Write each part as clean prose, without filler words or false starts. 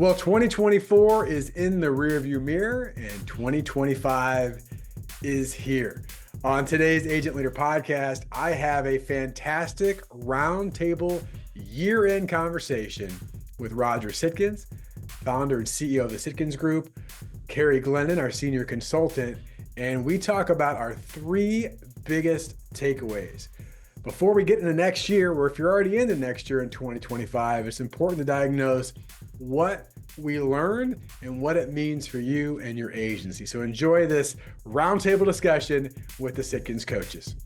Well, 2024 is in the rearview mirror and 2025 is here. On today's Agent Leader podcast, I have a fantastic roundtable year-end conversation with Roger Sitkins, founder and CEO of the Sitkins Group, Kari Glennon, our senior consultant, and we talk about our three biggest takeaways. Before we get into next year, or if you're already in the next year in 2025, it's important to diagnose what we learn and what it means for you and your agency. So enjoy this roundtable discussion with the Sitkins coaches.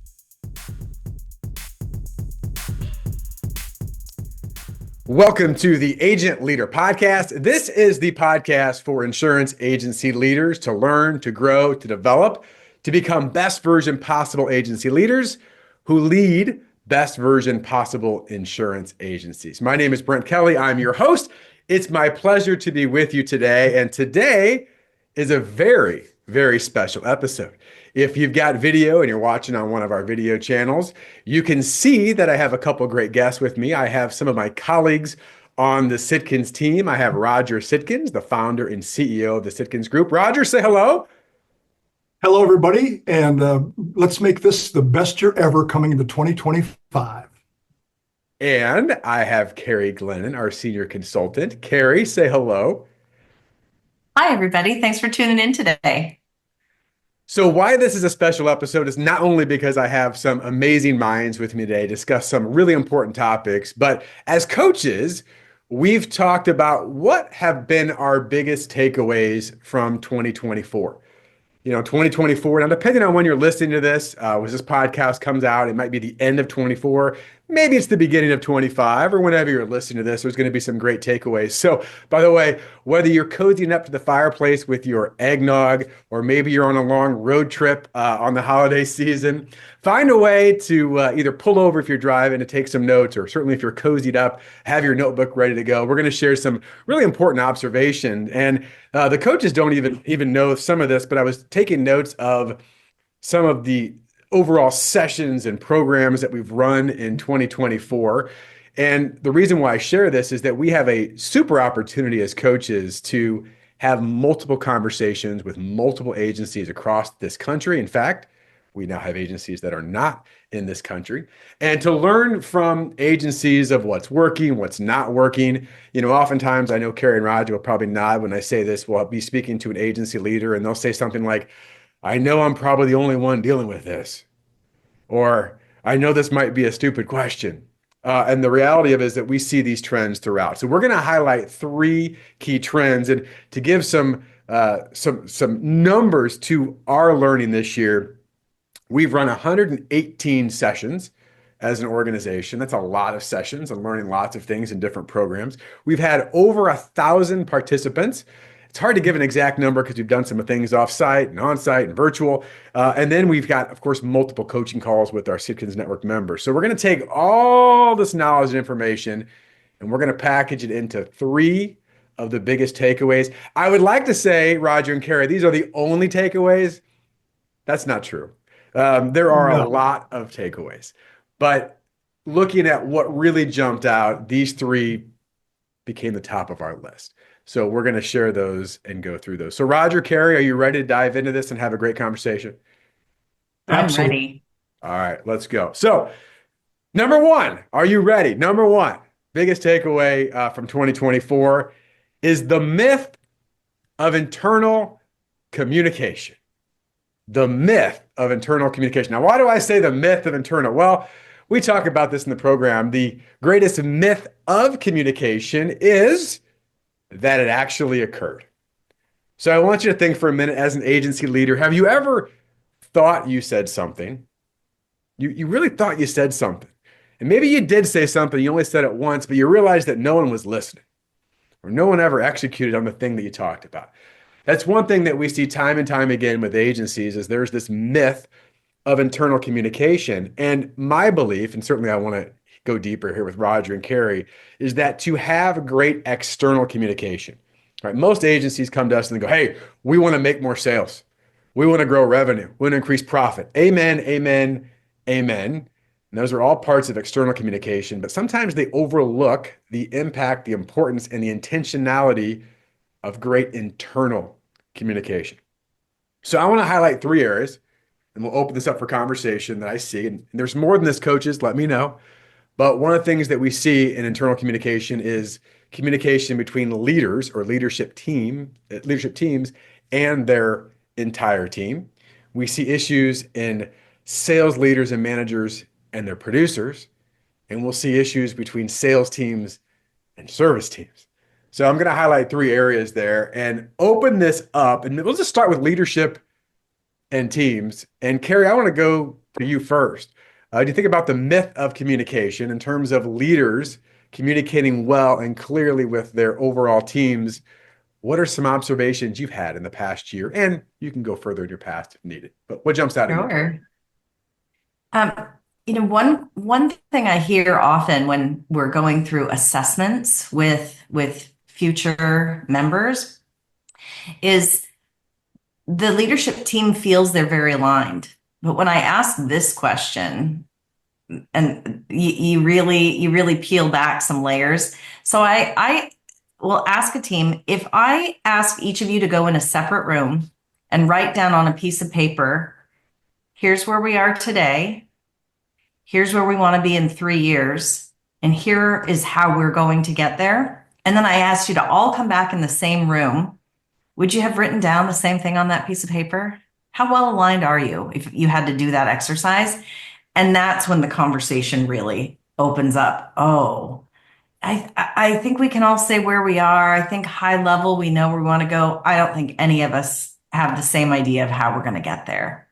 Welcome to the Agent Leader Podcast. This is the podcast for insurance agency leaders to learn, to grow, to develop, to become best version possible agency leaders who lead best version possible insurance agencies. My name is Brent Kelly. I'm your host. It's my pleasure to be with you today. And today is a very, very special episode. If you've got video and you're watching on one of our video channels, you can see that I have a couple great guests with me. I have some of my colleagues on the Sitkins team. I have Roger Sitkins, the founder and CEO of the Sitkins Group. Roger, say hello. Hello, everybody, and let's make this the best year ever coming into 2025. And I have Kari Glennon, our senior consultant. Kari, say hello. Hi, everybody. Thanks for tuning in today. So why this is a special episode is not only because I have some amazing minds with me today, discuss some really important topics, but as coaches, we've talked about what have been our biggest takeaways from 2024. 2024, now depending on when you're listening to this, when this podcast comes out, it might be the end of 24, maybe it's the beginning of 25, or whenever you're listening to this, there's going to be some great takeaways. So, by the way, whether you're cozying up to the fireplace with your eggnog, or maybe you're on a long road trip on the holiday season, find a way to either pull over if you're driving to take some notes, or certainly if you're cozied up, have your notebook ready to go. We're going to share some really important observations. And the coaches don't even know some of this, but I was taking notes of some of the overall sessions and programs that we've run in 2024. And the reason why I share this is that we have a super opportunity as coaches to have multiple conversations with multiple agencies across this country. In fact, we now have agencies that are not in this country, and to learn from agencies of what's working, what's not working. Oftentimes I know Kari and Roger will probably nod when I say this. We'll be speaking to an agency leader and they'll say something like, I know I'm probably the only one dealing with this, or I know this might be a stupid question. And the reality of it is that we see these trends throughout. So we're going to highlight three key trends, and to give some numbers to our learning this year. We've run 118 sessions as an organization. That's a lot of sessions and learning lots of things in different programs. We've had over 1,000 participants. It's hard to give an exact number because we've done some things off-site and on-site and virtual. And then we've got, of course, multiple coaching calls with our Sitkins Network members. So we're going to take all this knowledge and information and we're going to package it into three of the biggest takeaways. I would like to say, Roger and Kari, these are the only takeaways. That's not true. There are a lot of takeaways, but looking at what really jumped out, these three became the top of our list. So we're going to share those and go through those. So Roger, Kari, are you ready to dive into this and have a great conversation? I'm ready. All right, let's go. So number one, are you ready? Number one, biggest takeaway from 2024 is the myth of internal communication. The myth of internal communication. Now, why do I say the myth of internal? Well, we talk about this in the program. The greatest myth of communication is that it actually occurred. So I want you to think for a minute as an agency leader. Have you ever thought you said something? You really thought you said something. And maybe you did say something, you only said it once, but you realized that no one was listening, or no one ever executed on the thing that you talked about. That's one thing that we see time and time again with agencies is there's this myth of internal communication. And my belief, and certainly I want to go deeper here with Roger and Kari, is that to have great external communication, right? Most agencies come to us and they go, hey, we want to make more sales. We want to grow revenue. We want to increase profit. Amen, amen, amen. And those are all parts of external communication, but sometimes they overlook the impact, the importance, and the intentionality of great internal communication. So I want to highlight three areas, and we'll open this up for conversation that I see. And there's more than this, coaches, let me know. But one of the things that we see in internal communication is communication between leaders or leadership teams and their entire team. We see issues in sales leaders and managers and their producers, and we'll see issues between sales teams and service teams. So I'm going to highlight three areas there and open this up. And we'll just start with leadership and teams. And Kari, I want to go to you first. Do you think about the myth of communication in terms of leaders communicating well and clearly with their overall teams? What are some observations you've had in the past year? And you can go further in your past if needed. But what jumps out at you? Sure. One thing I hear often when we're going through assessments with future members is the leadership team feels they're very aligned. But when I ask this question, and you really peel back some layers. So I will ask a team, if I ask each of you to go in a separate room and write down on a piece of paper, here's where we are today, here's where we want to be in 3 years, and here is how we're going to get there. And then I asked you to all come back in the same room. Would you have written down the same thing on that piece of paper? How well aligned are you if you had to do that exercise? And that's when the conversation really opens up. Oh, I think we can all say where we are. I think high level, we know where we want to go. I don't think any of us have the same idea of how we're going to get there.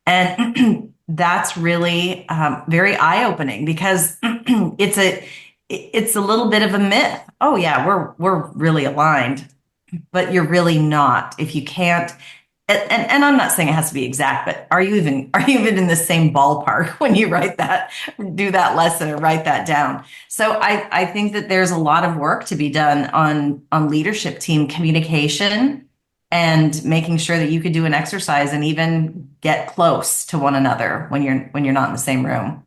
And that's really very eye-opening because it's a little bit of a myth. Oh yeah, we're really aligned, but you're really not if you can't. And I'm not saying it has to be exact, but are you even in the same ballpark when you do that lesson or write that down? So I think that there's a lot of work to be done on leadership team communication and making sure that you could do an exercise and even get close to one another when you're not in the same room.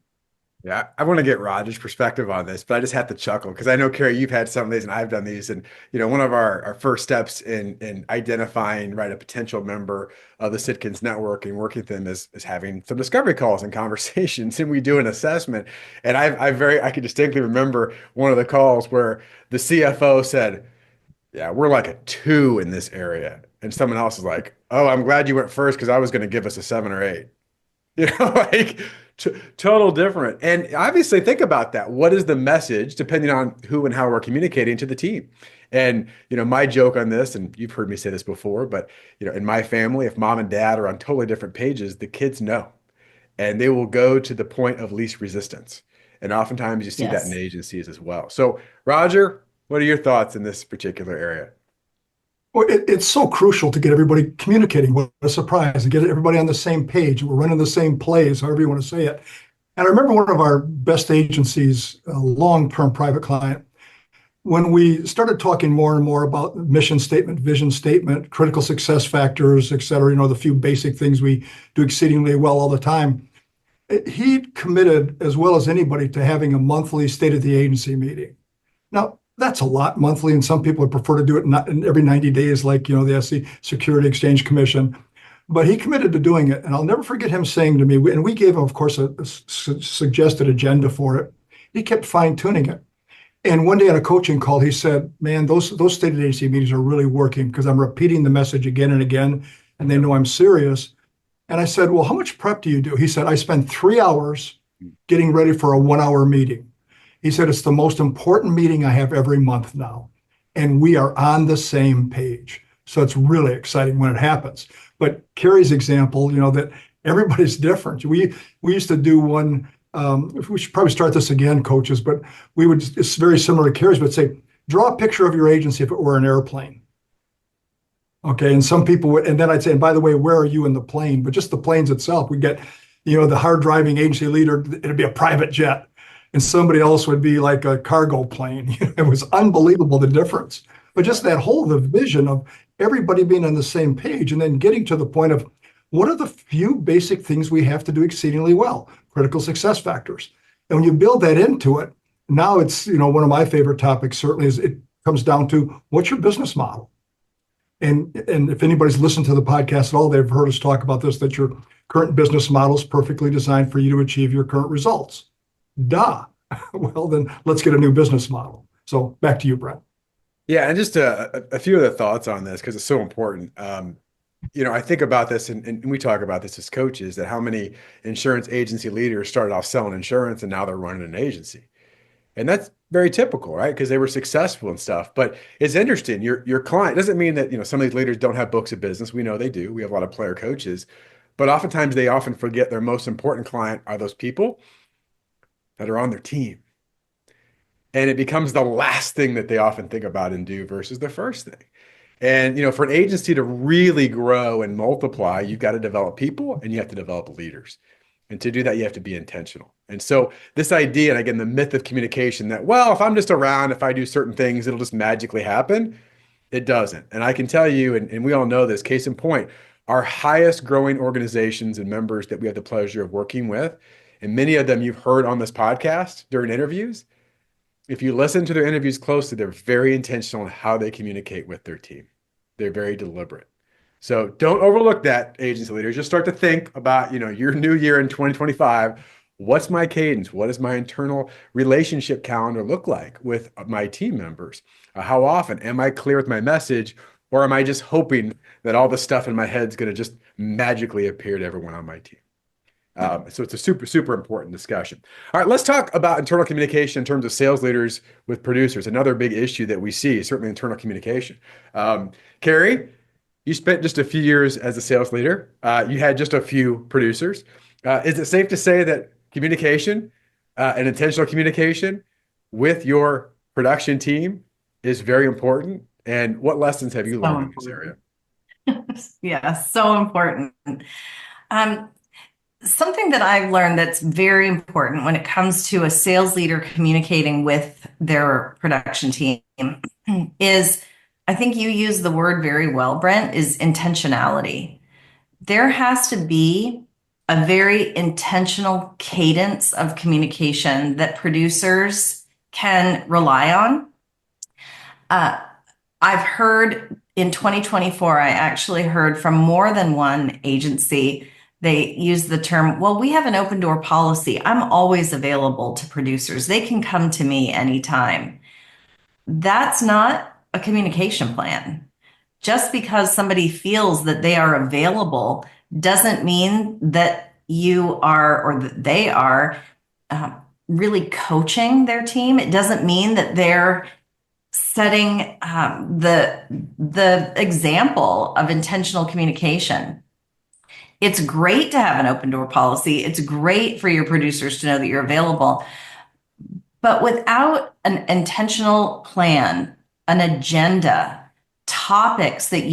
Yeah, I want to get Roger's perspective on this, but I just have to chuckle because I know, Kari, you've had some of these and I've done these. And, one of our first steps in identifying, right, a potential member of the Sitkins network and working with them is having some discovery calls and conversations. And we do an assessment. And I can distinctly remember one of the calls where the CFO said, yeah, we're like a 2 in this area. And someone else is like, oh, I'm glad you went first because I was going to give us a 7 or 8. Like total different. And obviously think about that. What is the message depending on who and how we're communicating to the team? And, my joke on this, and you've heard me say this before, but, in my family, if mom and dad are on totally different pages, the kids know, and they will go to the point of least resistance. And oftentimes you see that in agencies as well. So Roger, what are your thoughts in this particular area? Well, it's so crucial to get everybody communicating. What a surprise, and get everybody on the same page. We're running the same plays, however you want to say it. And I remember one of our best agencies, a long-term private client, when we started talking more and more about mission statement, vision statement, critical success factors, et cetera, the few basic things we do exceedingly well all the time, he committed, as well as anybody, to having a monthly state of the agency meeting. Now, that's a lot monthly, and some people would prefer to do it not every 90 days, like the SC Security Exchange Commission. But he committed to doing it, and I'll never forget him saying to me, and we gave him, of course, a suggested agenda for it. He kept fine-tuning it. And one day on a coaching call, he said, man, those state of the agency meetings are really working because I'm repeating the message again and again, and they know I'm serious. And I said, well, how much prep do you do? He said, I spend 3 hours getting ready for a 1-hour meeting. He said, it's the most important meeting I have every month now. And we are on the same page. So it's really exciting when it happens. But Kari's example, that everybody's different. We used to do one, we should probably start this again, coaches, but it's very similar to Kari's, but say, draw a picture of your agency if it were an airplane. Okay, and some people would, and then I'd say, and by the way, where are you in the plane? But just the planes itself, we get, the hard driving agency leader, it'd be a private jet. And somebody else would be like a cargo plane. It was unbelievable, the difference. But just that whole the vision of everybody being on the same page and then getting to the point of what are the few basic things we have to do exceedingly well? critical success factors. And when you build that into it, now it's, one of my favorite topics certainly is it comes down to what's your business model? And if anybody's listened to the podcast at all, they've heard us talk about this, that your current business model is perfectly designed for you to achieve your current results. Duh. Well, then let's get a new business model. So back to you, Brent. Yeah, and just a few of the thoughts on this because it's so important. I think about this, and we talk about this as coaches, that how many insurance agency leaders started off selling insurance and now they're running an agency. And that's very typical, right? Because they were successful and stuff. But it's interesting. Your client doesn't mean that, some of these leaders don't have books of business. We know they do. We have a lot of player coaches. But oftentimes they often forget their most important client are those people that are on their team. And it becomes the last thing that they often think about and do versus the first thing. And, for an agency to really grow and multiply, you've got to develop people and you have to develop leaders. And to do that, you have to be intentional. And so this idea, and again, the myth of communication that, well, if I'm just around, if I do certain things, it'll just magically happen. It doesn't. And I can tell you, and we all know this, case in point, our highest growing organizations and members that we have the pleasure of working with, and many of them you've heard on this podcast during interviews, if you listen to their interviews closely, they're very intentional in how they communicate with their team. They're very deliberate. So don't overlook that, agency leaders. Just start to think about, your new year in 2025. What's my cadence? What does my internal relationship calendar look like with my team members? How often am I clear with my message, or am I just hoping that all the stuff in my head is going to just magically appear to everyone on my team? So it's a super, super important discussion. All right, let's talk about internal communication in terms of sales leaders with producers. Another big issue that we see is certainly internal communication. Kari, you spent just a few years as a sales leader. You had just a few producers. Is it safe to say that communication and intentional communication with your production team is very important? And what lessons have you learned in this area? Yeah, so important. Something that I've learned that's very important when it comes to a sales leader communicating with their production team is, I think you use the word very well, Brent, is intentionality. There has to be a very intentional cadence of communication that producers can rely on. I've heard in 2024, I actually heard from more than one agency. They use the term, well, we have an open door policy. I'm always available to producers. They can come to me anytime. That's not a communication plan. Just because somebody feels that they are available doesn't mean that you are, or that they are really coaching their team. It doesn't mean that they're setting the example of intentional communication. It's great to have an open door policy. It's great for your producers to know that you're available. But without an intentional plan, an agenda, topics that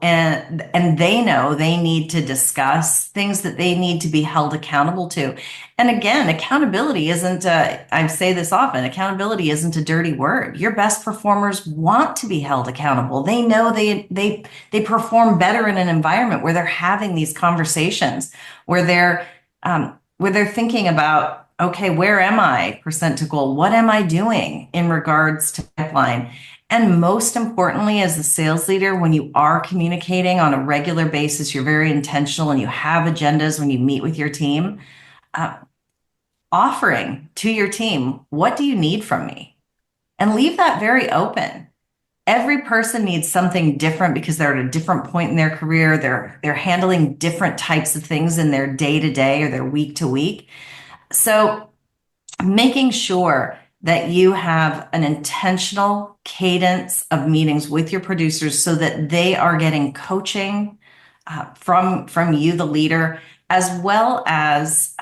and they know they need to discuss, things that they need to be held accountable to. And again, accountability isn't, I say this often, accountability isn't a dirty word. Your best performers want to be held accountable. They know they perform better in an environment where they're having these conversations, where they're thinking about, okay, where am I percent to goal? What am I doing in regards to pipeline? And most importantly, as a sales leader, when you are communicating on a regular basis, you're very intentional and you have agendas when you meet with your team, offering to your team, what do you need from me? And leave that very open. Every person needs something different because they're at a different point in their career. They're handling different types of things in their day to day or their week to week. So making sure that you have an intentional cadence of meetings with your producers so that they are getting coaching from you, the leader, as well as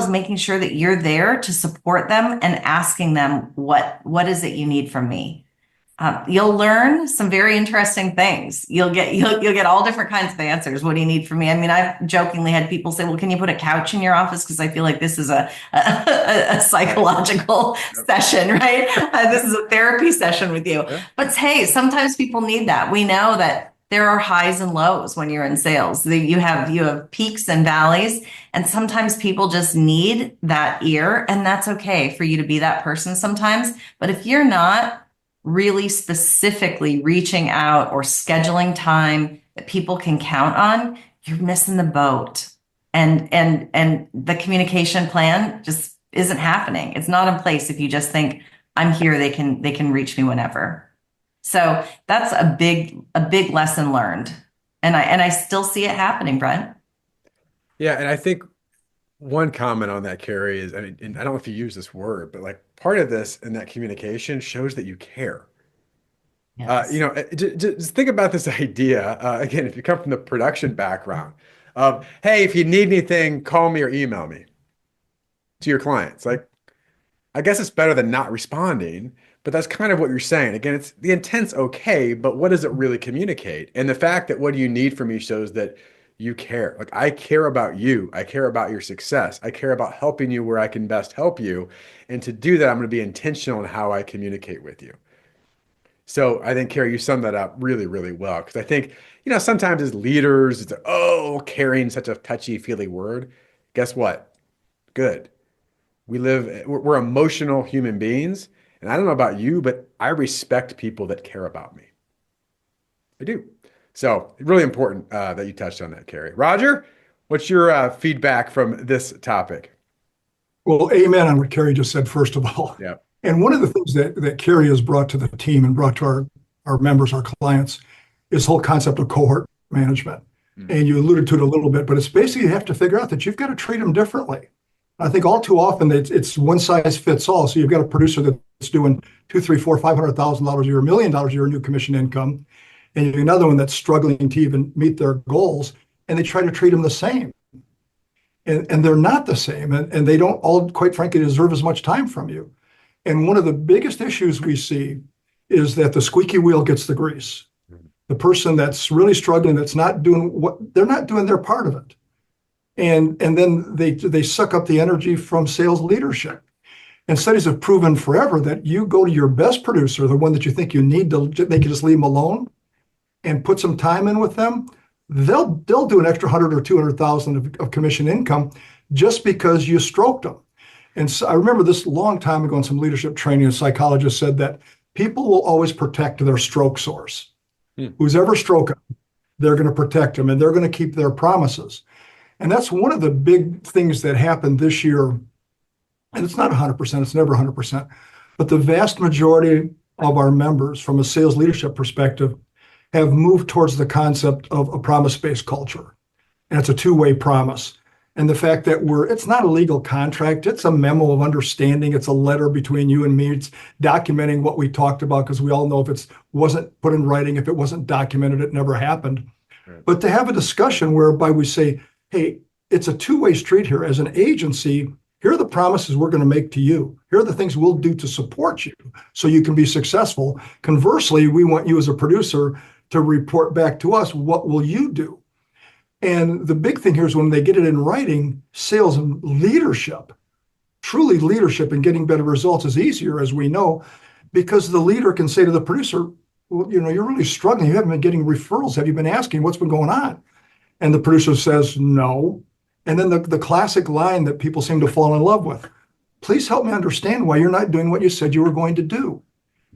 making sure that you're there to support them and asking them what is it you need from me. You'll learn some very interesting things. You'll get all different kinds of answers. What do you need from me? I mean, I've jokingly had people say, well, can you put a couch in your office? Because I feel like this is a psychological session, right? This is a therapy session with you. But hey, sometimes people need that. We know that there are highs and lows when you're in sales. You have peaks and valleys, and sometimes people just need that ear, and that's okay for you to be that person sometimes. But if you're not really specifically reaching out or scheduling time that people can count on, you're missing the boat. And the communication plan just isn't happening. It's not in place if you just think, I'm here, they can reach me whenever. So that's a big lesson learned. And I still see it happening, Brent. Yeah, and I think one comment on that, Kari, is, I mean, and I don't know if you use this word, but like part of this and that communication shows that you care. Yes. Just think about this idea. Again, if you come from the production background of, hey, if you need anything, call me or email me to your clients. Like, I guess it's better than not responding, but that's kind of what you're saying. Again, it's the intent's okay, but what does it really communicate? And the fact that what do you need from me shows that you care. Like, I care about you. I care about your success. I care about helping you where I can best help you. And to do that, I'm going to be intentional in how I communicate with you. So I think, Kari, you summed that up really, really well. Because I think, sometimes as leaders, it's, oh, caring, such a touchy-feely word. Guess what? Good. We're emotional human beings. And I don't know about you, but I respect people that care about me. I do. So really important that you touched on that, Kari. Roger, what's your feedback from this topic? Well, amen on what Kari just said, first of all. Yeah. And one of the things that Kari has brought to the team and brought to our members, our clients, is the whole concept of cohort management. And you alluded to it a little bit, but it's basically you have to figure out that you've got to treat them differently. I think all too often it's one size fits all. So you've got a producer that's doing $200,000, $300,000, $400,000, $500,000 a year, $1 million a year new commission income, and you have another one that's struggling to even meet their goals, and they try to treat them the same. And they're not the same, and they don't all, quite frankly, deserve as much time from you. And one of the biggest issues we see is that the squeaky wheel gets the grease. The person that's really struggling, that's not doing they're not doing their part of it. And then they suck up the energy from sales leadership. And studies have proven forever that you go to your best producer, the one that you think you need to, they can just leave them alone and put some time in with them. They'll do an extra 100 or 200,000 of commission income just because you stroked them. And so I remember this a long time ago in some leadership training, a psychologist said that people will always protect their stroke source. Who's ever stroking them, they're going to protect them, and they're going to keep their promises. And that's one of the big things that happened this year. And it's not 100%, it's never 100%, but the vast majority of our members from a sales leadership perspective have moved towards the concept of a promise-based culture. And it's a two-way promise. And the fact that it's not a legal contract, it's a memo of understanding, it's a letter between you and me, it's documenting what we talked about, because we all know if it wasn't put in writing, if it wasn't documented, it never happened. Right. But to have a discussion whereby we say, hey, it's a two-way street here. As an agency, here are the promises we're going to make to you. Here are the things we'll do to support you so you can be successful. Conversely, we want you as a producer to report back to us, what will you do? And the big thing here is when they get it in writing, sales and leadership, truly leadership and getting better results is easier, as we know, because the leader can say to the producer, well, you're really struggling. You haven't been getting referrals. Have you been asking what's been going on? And the producer says, no. And then the classic line that people seem to fall in love with, please help me understand why you're not doing what you said you were going to do.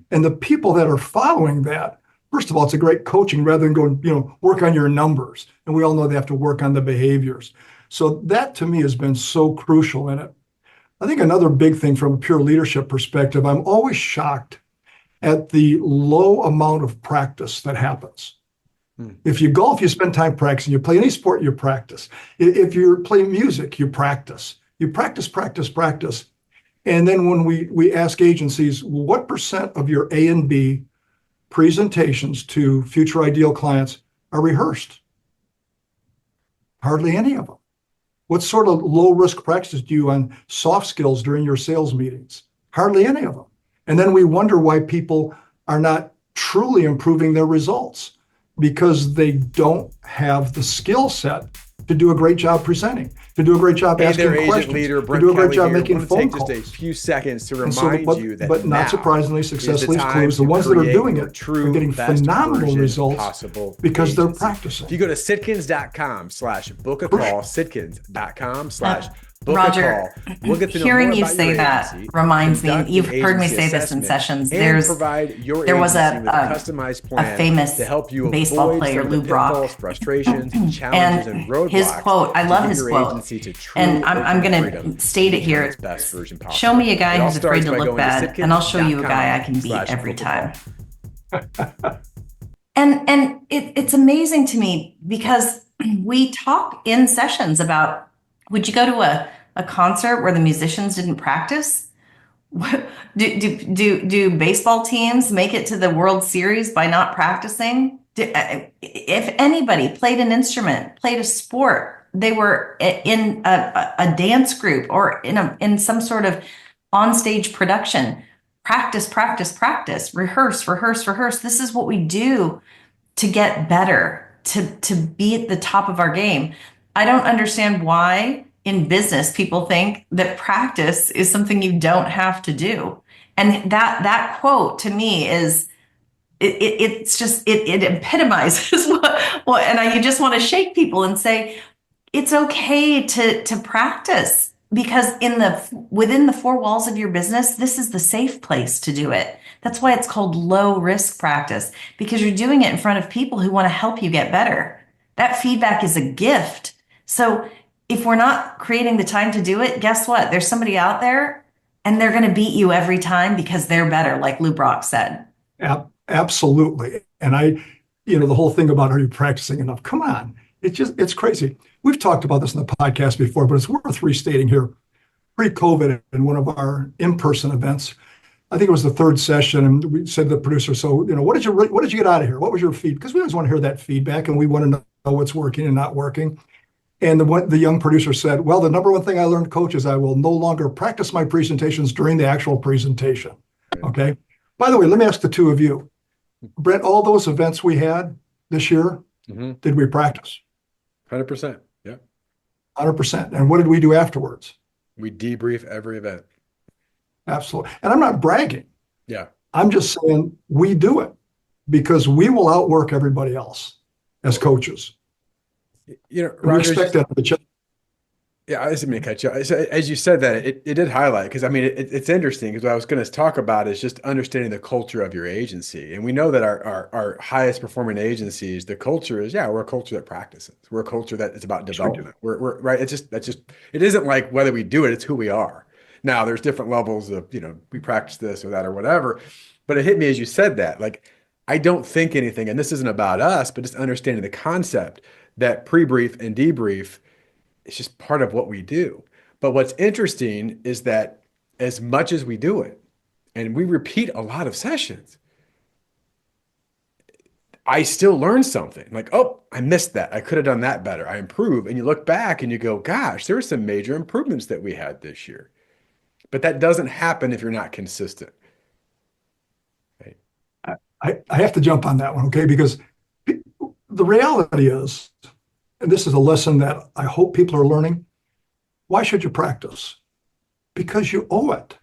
And the people that are following that, first of all, it's a great coaching rather than going, work on your numbers. And we all know they have to work on the behaviors. So that to me has been so crucial in it. I think another big thing from a pure leadership perspective, I'm always shocked at the low amount of practice that happens. If you golf, you spend time practicing. You play any sport, you practice. If you're playing music, you practice. You practice, practice, practice. And then when we ask agencies, what percent of your A and B presentations to future ideal clients are rehearsed? Hardly any of them. What sort of low-risk practices do you on soft skills during your sales meetings? Hardly any of them. And then we wonder why people are not truly improving their results, because they don't have the skill set to do a great job presenting, to do a great job Hey asking there, agent questions, leader to Brent do a great Kelly job here. making Want to phone take just a calls. few seconds to And so, remind you that but not now surprisingly, is the successfully time clues, the to ones that are create doing your it are true getting best phenomenal version results possible because they're agency. practicing. If you go to sitkins.com/book-a-call, sitkins.com/book-a-call, Roger, we'll get to know more hearing you about your say that agency, reminds me, conduct an you've heard me agency say this in assessment, sessions. and provide your There was agency with a customized a plan to famous help you baseball avoid player, some of the Lou Brock, pitfalls, frustrations, challenges, and and his roadblocks quote, I to love get his your quote, agency to true and I'm ultimate going freedom to state and it become here. its best version possible. Show me a guy It all who's afraid starts to by look going to bad, and I'll show you a guy I can beat every sitkins.com/book-a-call. time. And it's amazing to me because we talk in sessions about, would you go to a concert where the musicians didn't practice? Do baseball teams make it to the World Series by not practicing? If anybody played an instrument, played a sport, they were in a dance group or in some sort of onstage production. Practice, practice, practice, rehearse, rehearse, rehearse. This is what we do to get better, to be at the top of our game. I don't understand why in business people think that practice is something you don't have to do. And that quote to me is it's just it epitomizes what and you just want to shake people and say it's okay to practice because within the four walls of your business, this is the safe place to do it. That's why it's called low risk practice, because you're doing it in front of people who want to help you get better. That feedback is a gift. So if we're not creating the time to do it, guess what? There's somebody out there and they're going to beat you every time because they're better, like Lou Brock said. Absolutely. And the whole thing about are you practicing enough? Come on. It's crazy. We've talked about this in the podcast before, but it's worth restating here. Pre-COVID, in one of our in-person events, I think it was the third session, and we said to the producer, so, what did you get out of here? What was your feedback? Because we always want to hear that feedback, and we want to know what's working and not working. And the young producer said, well, the number one thing I learned, coach, is I will no longer practice my presentations during the actual presentation. Okay. By the way, let me ask the two of you. Brent, all those events we had this year, did we practice? 100%. Yeah. 100%. And what did we do afterwards? We debrief every event. Absolutely. And I'm not bragging. Yeah. I'm just saying we do it because we will outwork everybody else as coaches. Roger, we expect that of each other. Yeah, I didn't mean to cut you. As you said that, it did highlight, because I mean, it's interesting, because what I was going to talk about is just understanding the culture of your agency. And we know that our highest performing agencies, the culture is, we're a culture that practices. We're a culture that is about development. We're right. It isn't like whether we do it, it's who we are. Now, there's different levels of, we practice this or that or whatever. But it hit me as you said that, like, I don't think anything, and this isn't about us, but just understanding the concept that pre-brief and debrief, it's just part of what we do. But what's interesting is that as much as we do it, and we repeat a lot of sessions, I still learn something. Like, oh, I missed that. I could have done that better. I improve. And you look back and you go, gosh, there were some major improvements that we had this year. But that doesn't happen if you're not consistent. Right? I have to jump on that one, okay? Because the reality is, and this is a lesson that I hope people are learning, why should you practice? Because you owe it.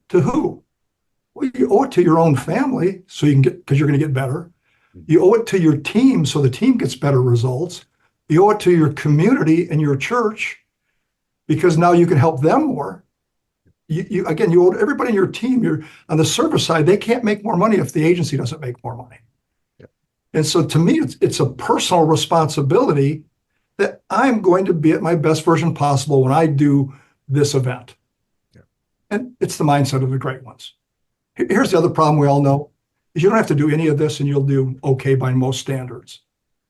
To who? Well, you owe it to your own family so you can because you're going to get better. You owe it to your team so the team gets better results. You owe it to your community and your church because now you can help them more. You owe everybody in your team. You're on the service side, they can't make more money if the agency doesn't make more money. And so to me, it's a personal responsibility that I'm going to be at my best version possible when I do this event. Yeah. And it's the mindset of the great ones. Here's the other problem we all know is you don't have to do any of this and you'll do okay by most standards.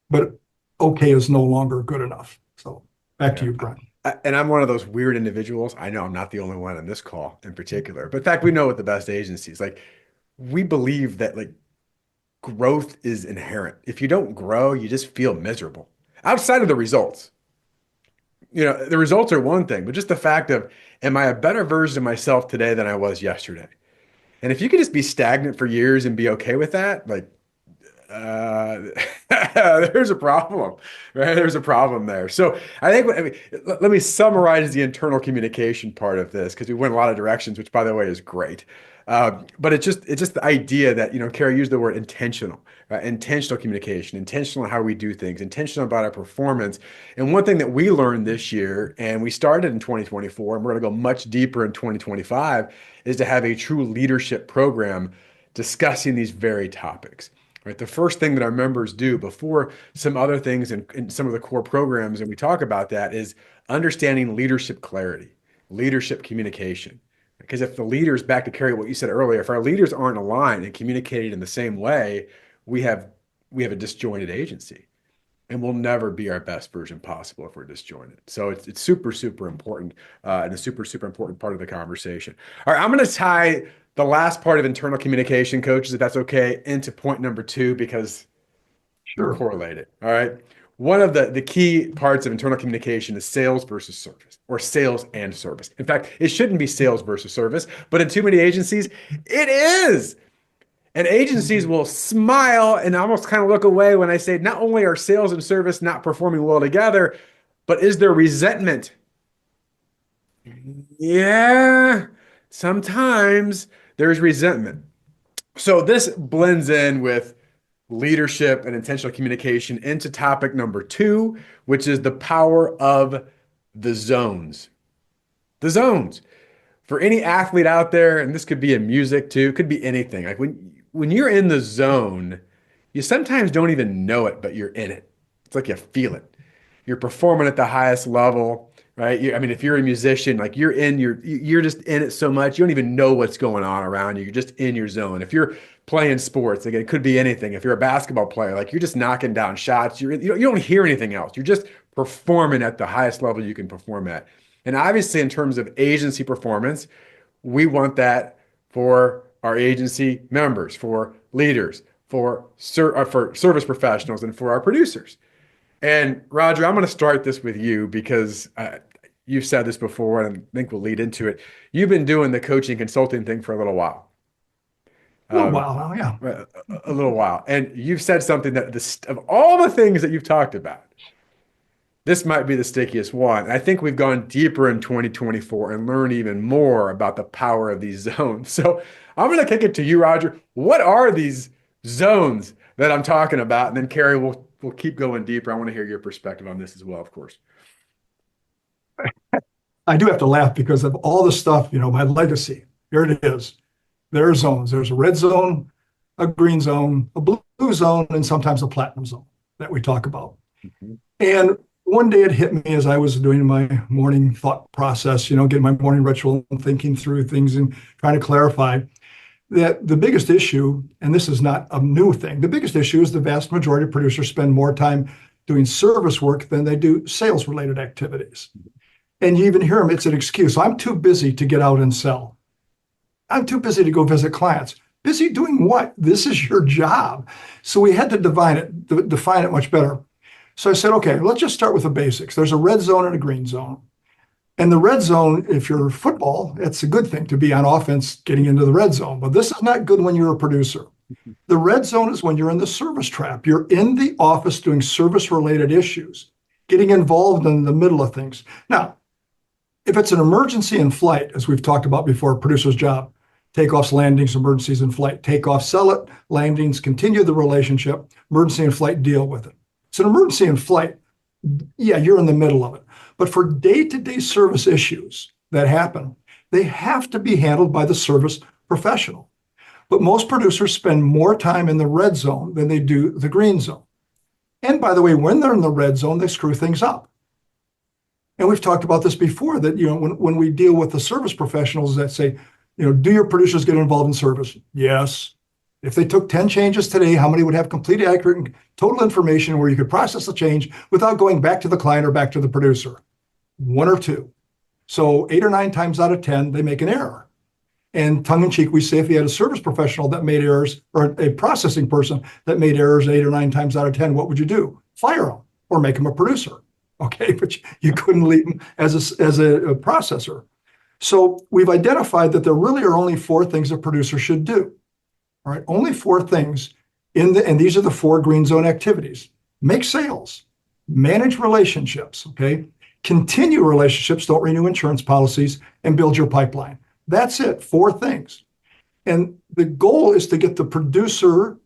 But okay is no longer good enough. So back to you, Brent. And I'm one of those weird individuals. I know I'm not the only one on this call in particular. But in fact, we know with the best agencies, like, we believe that, like, growth is inherent. If you don't grow, you just feel miserable. Outside of the results. The results are one thing, but just the fact of, am I a better version of myself today than I was yesterday? And if you could just be stagnant for years and be okay with that, like, there's a problem, right? There's a problem there. So I mean, let me summarize the internal communication part of this because we went a lot of directions, which by the way is great. But it's just the idea that, Kari used the word intentional, right? Intentional communication, intentional in how we do things, intentional about our performance. And one thing that we learned this year, and we started in 2024, and we're going to go much deeper in 2025, is to have a true leadership program discussing these very topics. Right. The first thing that our members do before some other things in some of the core programs, and we talk about that, is understanding leadership clarity, leadership communication. Because if the leaders, back to Kari, what you said earlier, if our leaders aren't aligned and communicating in the same way, we have a disjointed agency, and we'll never be our best version possible if we're disjointed. So it's super, super important, and a super, super important part of the conversation. All right, I'm going to tie the last part of internal communication, coaches, if that's okay, into point number 2 because they're Sure. correlated. All right. One of the key parts of internal communication is sales versus service, or sales and service. In fact, it shouldn't be sales versus service, but in too many agencies, it is. And agencies will smile and almost kind of look away when I say not only are sales and service not performing well together, but is there resentment? Yeah, sometimes there's resentment. So this blends in with leadership and intentional communication into topic number 2, which is the power of the zones. The zones. For any athlete out there, and this could be in music too, could be anything. Like when you're in the zone, you sometimes don't even know it, but you're in it. It's like you feel it. You're performing at the highest level, right? I mean, if you're a musician, like you're just in it so much, you don't even know what's going on around you. You're just in your zone. If you're playing sports, again, it could be anything. If you're a basketball player, like you're just knocking down shots, you don't hear anything else. You're just performing at the highest level you can perform at. And obviously, in terms of agency performance, we want that for our agency members, for leaders, for service professionals, and for our producers. And Roger, I'm going to start this with you because you've said this before, and I think we'll lead into it. You've been doing the coaching consulting thing for a little while. A little while now, yeah. A little while. And you've said something that of all the things that you've talked about, this might be the stickiest one. I think we've gone deeper in 2024 and learned even more about the power of these zones. So I'm going to kick it to you, Roger. What are these zones that I'm talking about? And then Kari, we'll keep going deeper. I want to hear your perspective on this as well, of course. I do have to laugh because of all the stuff, my legacy. Here it is. There are zones. There's a red zone, a green zone, a blue zone, and sometimes a platinum zone that we talk about. Mm-hmm. And one day it hit me as I was doing my morning thought process, getting my morning ritual and thinking through things and trying to clarify that the biggest issue, and this is not a new thing, the biggest issue is the vast majority of producers spend more time doing service work than they do sales-related activities. And you even hear them, it's an excuse. I'm too busy to get out and sell. I'm too busy to go visit clients. Busy doing what? This is your job. So we had to define it much better. So I said, okay, let's just start with the basics. There's a red zone and a green zone. And the red zone, if you're football, it's a good thing to be on offense getting into the red zone. But this is not good when you're a producer. The red zone is when you're in the service trap. You're in the office doing service-related issues, getting involved in the middle of things. Now, if it's an emergency in flight, as we've talked about before, producer's job, takeoffs, landings, emergencies in flight, takeoff, sell it, landings, continue the relationship, emergency in flight, deal with it. It's an emergency in flight. Yeah, you're in the middle of it. But for day-to-day service issues that happen, they have to be handled by the service professional. But most producers spend more time in the red zone than they do the green zone. And by the way, when they're in the red zone, they screw things up. And we've talked about this before, that when we deal with the service professionals that say, do your producers get involved in service? Yes. If they took 10 changes today, how many would have complete, accurate, and total information where you could process the change without going back to the client or back to the producer? 1 or 2. So 8 or 9 times out of 10, they make an error. And tongue in cheek, we say if you had a service professional that made errors, or a processing person that made errors 8 or 9 times out of 10, what would you do? Fire them or make them a producer. Okay, but you couldn't leave them as a processor. So we've identified that there really are only 4 things a producer should do. All right, only 4 things. And these are the 4 green zone activities. Make sales, manage relationships, okay? Continue relationships, don't renew insurance policies, and build your pipeline. That's it, 4 things. And the goal is to get the producers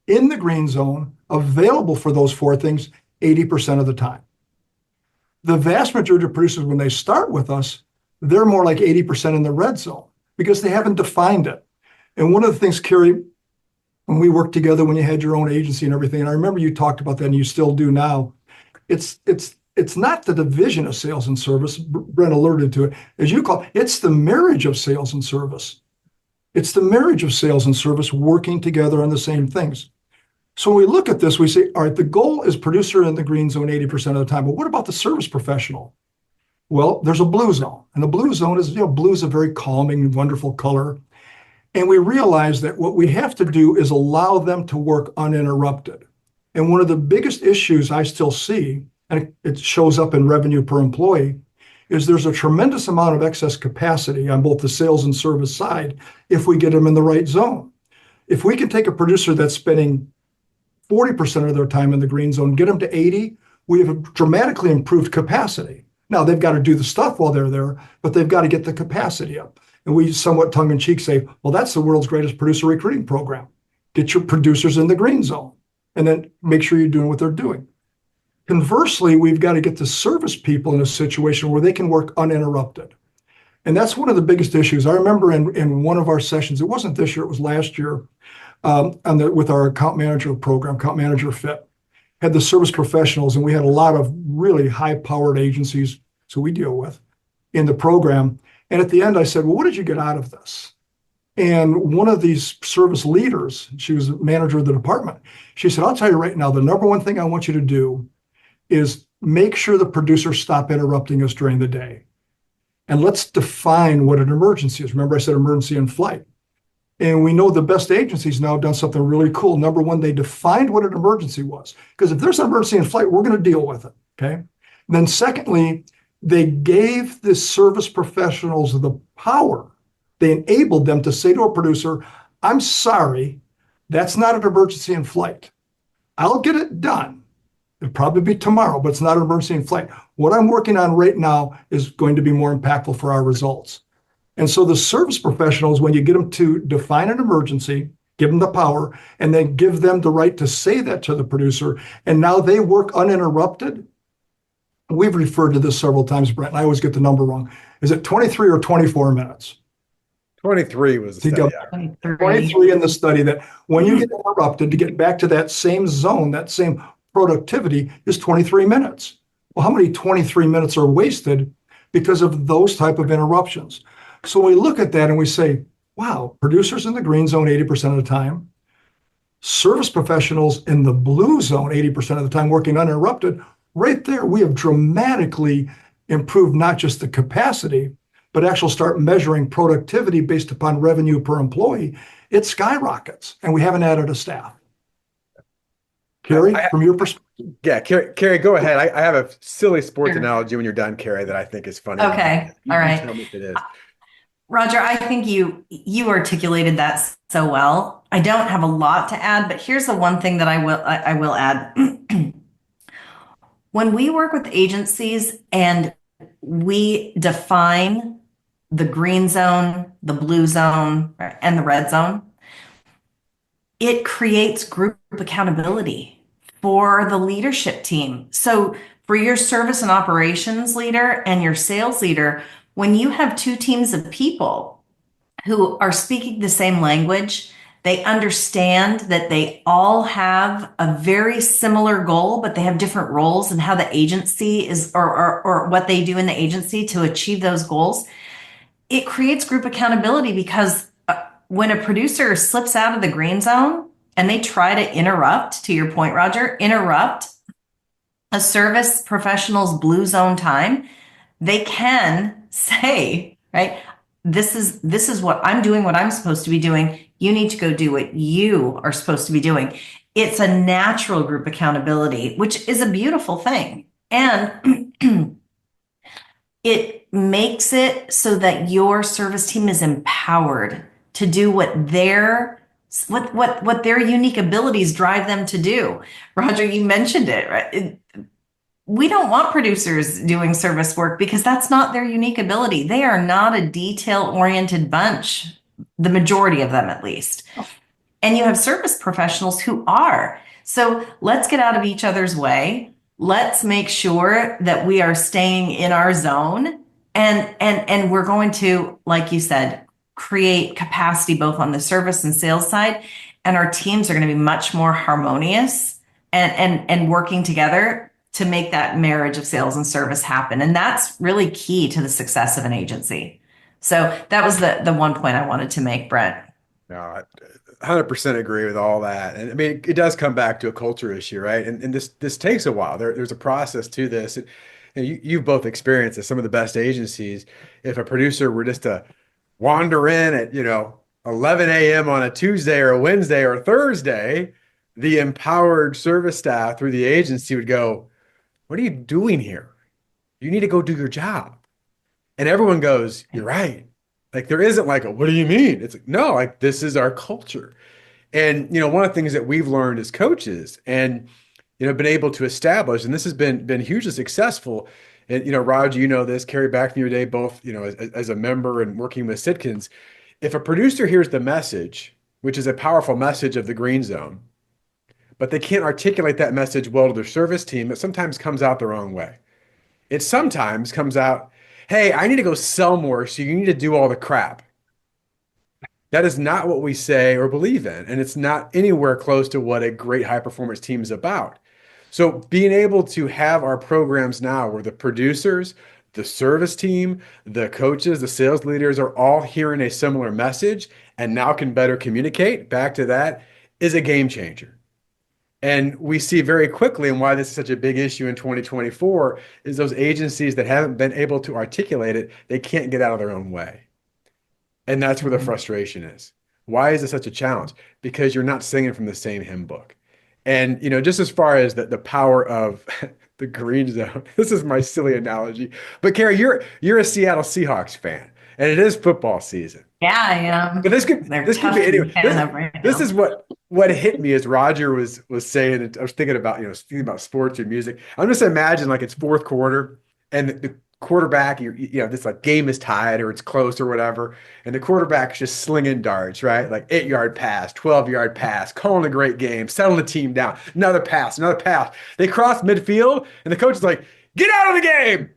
in the green zone available for those 4 things 80% of the time. The vast majority of producers, when they start with us, they're more like 80% in the red zone because they haven't defined it. And one of the things, Kari, when we worked together, when you had your own agency and everything, and I remember you talked about that and you still do now, it's not the division of sales and service. Brent alerted to it, as you call it, it's the marriage of sales and service. It's the marriage of sales and service working together on the same things. So when we look at this, we say, all right, the goal is producer in the green zone 80% of the time, but what about the service professional? Well, there's a blue zone, and the blue zone is, blue is a very calming, wonderful color. And we realize that what we have to do is allow them to work uninterrupted. And one of the biggest issues I still see, and it shows up in revenue per employee, is there's a tremendous amount of excess capacity on both the sales and service side if we get them in the right zone. If we can take a producer that's spending 40% of their time in the green zone, get them to 80, we have a dramatically improved capacity. Now, they've got to do the stuff while they're there, but they've got to get the capacity up. And we somewhat tongue-in-cheek say, well, that's the world's greatest producer recruiting program. Get your producers in the green zone, and then make sure you're doing what they're doing. Conversely, we've got to get the service people in a situation where they can work uninterrupted. And that's one of the biggest issues. I remember in one of our sessions, it wasn't this year, it was last year, with our account manager program, Account Manager Fit, had the service professionals, and we had a lot of really high-powered agencies, so we deal with, in the program. And at the end, I said, well, what did you get out of this? And one of these service leaders, she was the manager of the department, she said, I'll tell you right now, the number one thing I want you to do is make sure the producers stop interrupting us during the day. And let's define what an emergency is. Remember, I said emergency in flight. And we know the best agencies now have done something really cool. Number one, they defined what an emergency was. Because if there's an emergency in flight, we're going to deal with it, okay? And then secondly, they gave the service professionals the power. They enabled them to say to a producer, I'm sorry, that's not an emergency in flight. I'll get it done. It'll probably be tomorrow, but it's not an emergency in flight. What I'm working on right now is going to be more impactful for our results. And so the service professionals, when you get them to define an emergency, give them the power, and then give them the right to say that to the producer, and now they work uninterrupted. We've referred to this several times, Brent, and I always get the number wrong. Is it 23 or 24 minutes? 23 was the study. 23 in the study, that when you get interrupted, to get back to that same zone, that same productivity, is 23 minutes. Well, how many 23 minutes are wasted because of those type of interruptions? So we look at that and we say, wow, producers in the green zone 80% of the time, service professionals in the blue zone 80% of the time working uninterrupted. Right there, we have dramatically improved not just the capacity, but actually start measuring productivity based upon revenue per employee. It skyrockets, and we haven't added a staff. Kari, from your perspective? Yeah, Kari, go ahead. I have a silly sports analogy when you're done, Kari, that I think is funny. Okay, all right. Tell me if it is. Roger, I think you articulated that so well. I don't have a lot to add, but here's the one thing that I will add. When we work with agencies and we define the green zone, the blue zone, and the red zone, it creates group accountability for the leadership team. So for your service and operations leader and your sales leader, when you have 2 teams of people who are speaking the same language, they understand that they all have a very similar goal, but they have different roles and how the agency is, or what they do in the agency to achieve those goals. It creates group accountability because when a producer slips out of the green zone and they try to interrupt, to your point, Roger, interrupt a service professional's blue zone time, they can say, right, this is what I'm doing, what I'm supposed to be doing. You need to go do what you are supposed to be doing. It's a natural group accountability, which is a beautiful thing. And it makes it so that your service team is empowered to do what their what their unique abilities drive them to do. Roger, you mentioned it, right? We don't want producers doing service work because that's not their unique ability. They are not a detail-oriented bunch, the majority of them at least. And you have service professionals who are. So let's get out of each other's way. Let's make sure that we are staying in our zone, and we're going to, like you said, create capacity both on the service and sales side. And our teams are going to be much more harmonious and working together to make that marriage of sales and service happen. And that's really key to the success of an agency. So that was the one point I wanted to make, Brent. No, I 100% agree with all that. And I mean, it does come back to a culture issue, right? And this takes a while. There's a process to this. And you've both experienced this. Some of the best agencies, if a producer were just to wander in at, 11 a.m. on a Tuesday or a Wednesday or a Thursday, the empowered service staff through the agency would go, "What are you doing here? You need to go do your job." And everyone goes, "You're right." Like there isn't like a, "What do you mean?" It's like, no, like this is our culture. And one of the things that we've learned as coaches and been able to establish, and this has been hugely successful. And Roger, this, Kari, back from your day, both as a member and working with Sitkins. If a producer hears the message, which is a powerful message of the green zone, but they can't articulate that message well to their service team, it sometimes comes out the wrong way. It sometimes comes out, "Hey, I need to go sell more, so you need to do all the crap." That is not what we say or believe in, and it's not anywhere close to what a great high performance team is about. So being able to have our programs now where the producers, the service team, the coaches, the sales leaders are all hearing a similar message and now can better communicate back to that is a game changer. And we see very quickly, and why this is such a big issue in 2024, is those agencies that haven't been able to articulate it, they can't get out of their own way. And that's where the frustration is. Why is it such a challenge? Because you're not singing from the same hymn book. And, just as far as the power of the green zone, this is my silly analogy. But Kari, you're a Seattle Seahawks fan, and it is football season. Yeah, I am. But this could be anyway. This Now. is what hit me as Roger was saying. And I was thinking about sports and music. I'm just imagine like it's fourth quarter and the quarterback, this like game is tied or it's close or whatever, and the quarterback's just slinging darts, right? Like 8-yard pass, 12-yard pass, calling a great game, settling the team down, another pass, another pass. They cross midfield, and the coach is like, "Get out of the game!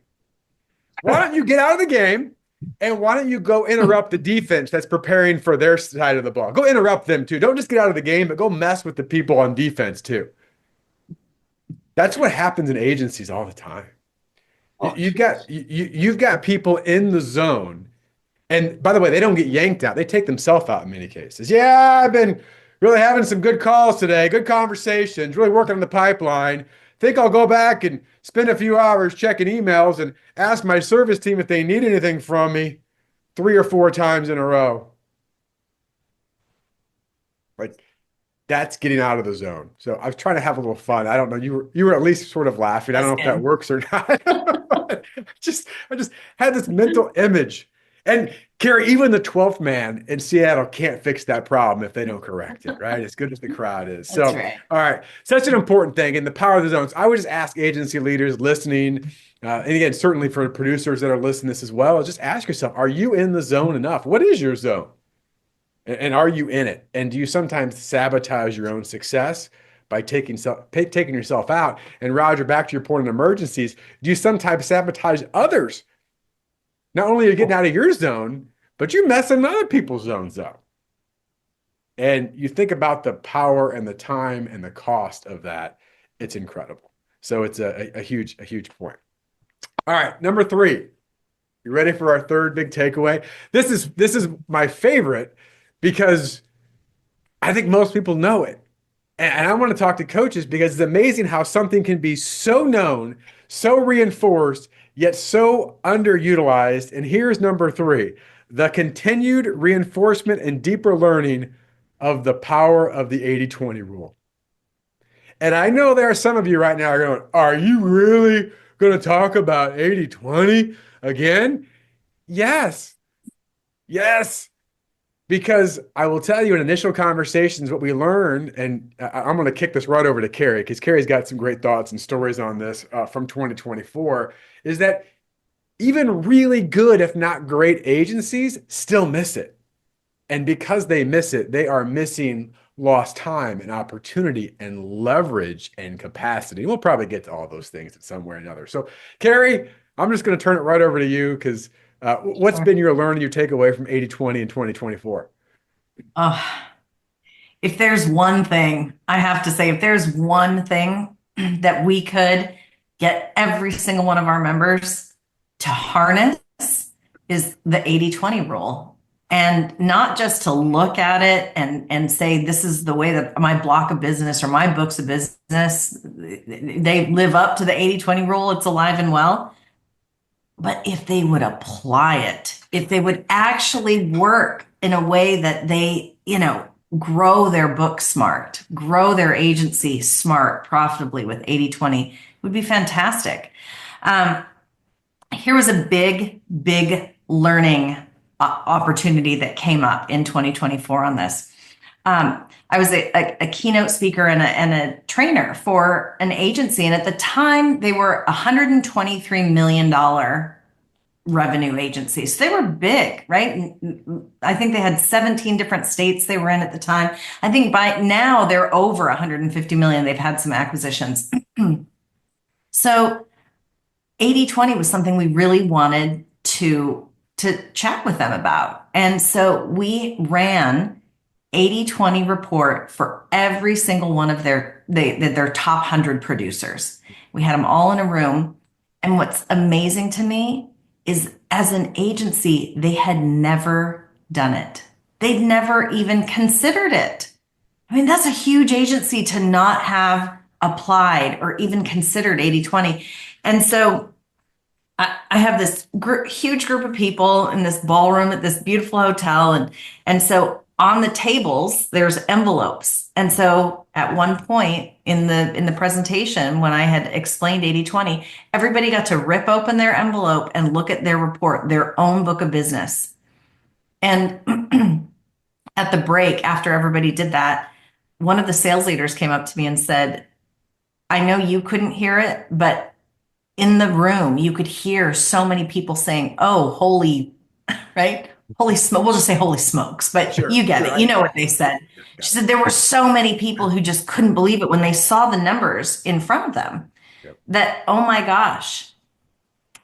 Why don't you get out of the game? And why don't you go interrupt the defense that's preparing for their side of the ball? Go interrupt them too. Don't just get out of the game, but go mess with the people on defense too." That's what happens in agencies all the time. You've got people in the zone, and by the way, they don't get yanked out. They take themselves out in many cases. "Yeah, I've been really having some good calls today, good conversations, really working on the pipeline. Think I'll go back and spend a few hours checking emails and ask my service team if they need anything from me 3 or 4 times in a row." Like that's getting out of the zone. So I was trying to have a little fun. I don't know. You were at least sort of laughing. I don't know if that works or not. I just had this mental image. And Kari, even the 12th man in Seattle can't fix that problem if they don't correct it, right? As good as the crowd is. So, That's right. All right. Such an important thing. And the power of the zones. I would just ask agency leaders listening, and again, certainly for producers that are listening to this as well, just ask yourself, are you in the zone enough? What is your zone? And are you in it? And do you sometimes sabotage your own success by taking yourself out? And Roger, back to your point on emergencies, do you sometimes sabotage others? Not only are you getting out of your zone, but you're messing other people's zones up. And you think about the power and the time and the cost of that, it's incredible. So it's a huge point. All right, number 3. You ready for our third big takeaway? This is my favorite because I think most people know it. And I want to talk to coaches because it's amazing how something can be so known, so reinforced, yet so underutilized. And here's number 3, the continued reinforcement and deeper learning of the power of the 80-20 rule. And I know there are some of you right now are going, "Are you really going to talk about 80-20 again?" Yes. Yes. Because I will tell you in initial conversations, what we learned, and I'm going to kick this right over to Kari because Kari's got some great thoughts and stories on this from 2024, is that even really good, if not great agencies still miss it. And because they miss it, they are missing lost time and opportunity and leverage and capacity. We'll probably get to all those things at some way or another. So, Kari, I'm just going to turn it right over to you because what's been your learning, your takeaway from 80/20 in 2024? Oh, if there's one thing, I have to say, if there's one thing that we could get every single one of our members to harness is the 80/20 rule. And not just to look at it and say, this is the way that my block of business or my books of business, they live up to the 80/20 rule, it's alive and well. But if they would apply it, if they would actually work in a way that they, grow their book smart, grow their agency smart, profitably with 80/20, it would be fantastic. Here was a big learning opportunity that came up in 2024 on this. I was a keynote speaker and a trainer for an agency. And at the time, they were $123 million revenue agency. So they were big, right? I think they had 17 different states they were in at the time. I think by now they're over 150 million. They've had some acquisitions. So 80/20 was something we really wanted to chat with them about. And so we ran 80/20 report for every single one of their top 100 producers. We had them all in a room. And what's amazing to me is as an agency, they had never done it. They'd never even considered it. I mean, that's a huge agency to not have applied or even considered 80/20. And so I have this huge group of people in this ballroom at this beautiful hotel. And so on the tables, there's envelopes. And so at one point in the presentation, when I had explained 80/20, everybody got to rip open their envelope and look at their report, their own book of business. And at the break, after everybody did that, one of the sales leaders came up to me and said, I know you couldn't hear it, but in the room, you could hear so many people saying, oh, holy, right? Holy smoke. We'll just say holy smokes, but Sure, you get sure, it. You know what they said. She said there were so many people who just couldn't believe it when they saw the numbers in front of them. Yep. That, oh my gosh,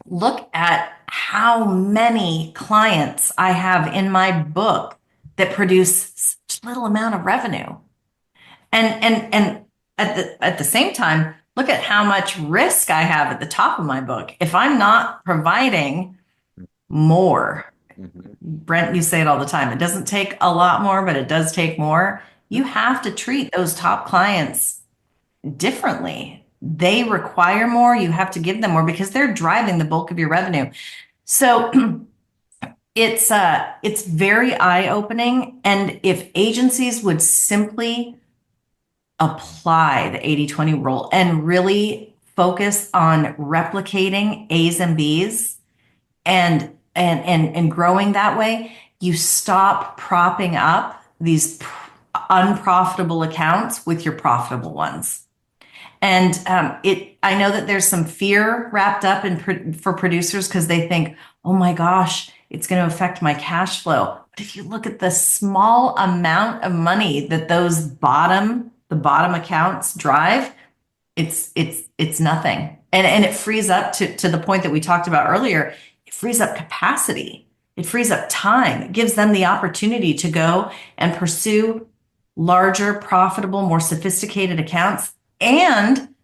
look at how many clients I have in my book that produce such little amount of revenue. And at the same time, look at how much risk I have at the top of my book. If I'm not providing more, Brent, you say it all the time. It doesn't take a lot more, but it does take more. You have to treat those top clients differently. They require more. You have to give them more because they're driving the bulk of your revenue. So it's very eye-opening. And if agencies would simply apply the 80/20 rule and really focus on replicating A's and B's and growing that way, you stop propping up these unprofitable accounts with your profitable ones. And I know that there's some fear wrapped up for producers because they think, oh my gosh, it's going to affect my cash flow. But if you look at the small amount of money that the bottom accounts drive, it's nothing. And it frees up to the point that we talked about earlier. It frees up capacity. It frees up time. It gives them the opportunity to go and pursue larger, profitable, more sophisticated accounts. And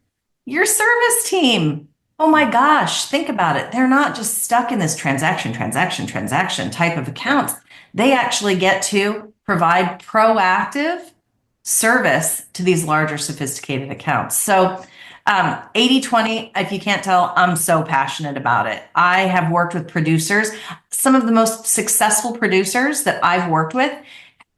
your service team, oh my gosh, think about it. They're not just stuck in this transaction type of accounts. They actually get to provide proactive service to these larger, sophisticated accounts. So 80/20, if you can't tell, I'm so passionate about it. I have worked with producers. Some of the most successful producers that I've worked with,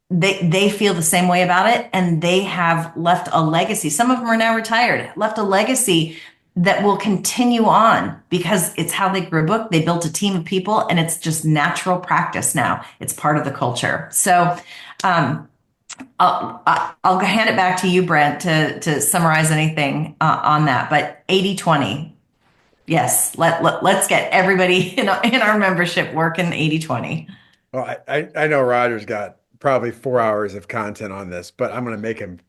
they feel the same way about it, and they have left a legacy. Some of them are now retired, left a legacy that will continue on because it's how they grew a book. They built a team of people, and it's just natural practice now. It's part of the culture. So I'll hand it back to you, Brent, to summarize anything on that. But 80/20, yes, let's get everybody in our membership working 80/20. Well, I know Roger's got probably 4 hours of content on this, but I'm going to make him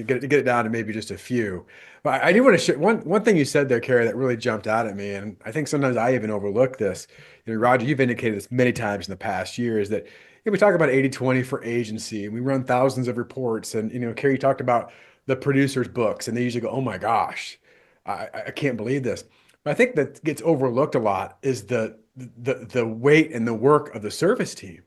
get it down to maybe just a few. But I do want to share one thing you said there, Kari, that really jumped out at me, and I think sometimes I even overlook this. Roger, you've indicated this many times in the past years that we talk about 80/20 for agency, and we run thousands of reports, and Kari talked about the producers' books, and they usually go, "Oh my gosh, I can't believe this." But I think that gets overlooked a lot is the weight and the work of the service team.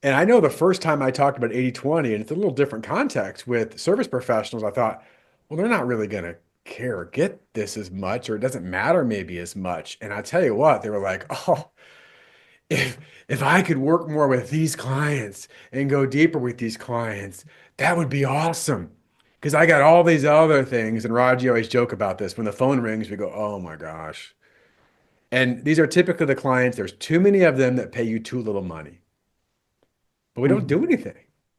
And I know the first time I talked about 80/20, and it's a little different context with service professionals, I thought, well, they're not really going to care or get this as much, or it doesn't matter maybe as much. And I tell you what, they were like, oh, if I could work more with these clients and go deeper with these clients, that would be awesome. Because I got all these other things. And Raji always joke about this. When the phone rings, we go, oh my gosh. And these are typically the clients. There's too many of them that pay you too little money. But we don't do anything.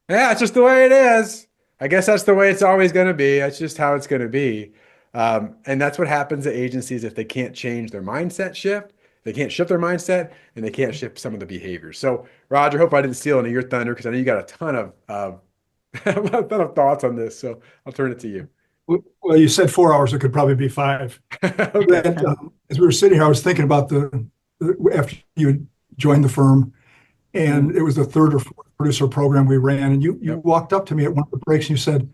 Yeah, it's just the way it is. I guess that's the way it's always going to be. That's just how it's going to be. And that's what happens at agencies if they can't change their mindset shift. They can't shift their mindset, and they can't shift some of the behaviors. So, Roger, hope I didn't steal any of your thunder because I know you got a ton of a ton of thoughts on this. So I'll turn it to you. Well, you said 4 hours. It could probably be 5. Okay. And, as we were sitting here, I was thinking about after you joined the firm, and it was the third or fourth producer program we ran, and you Yep. walked up to me at one of the breaks and you said,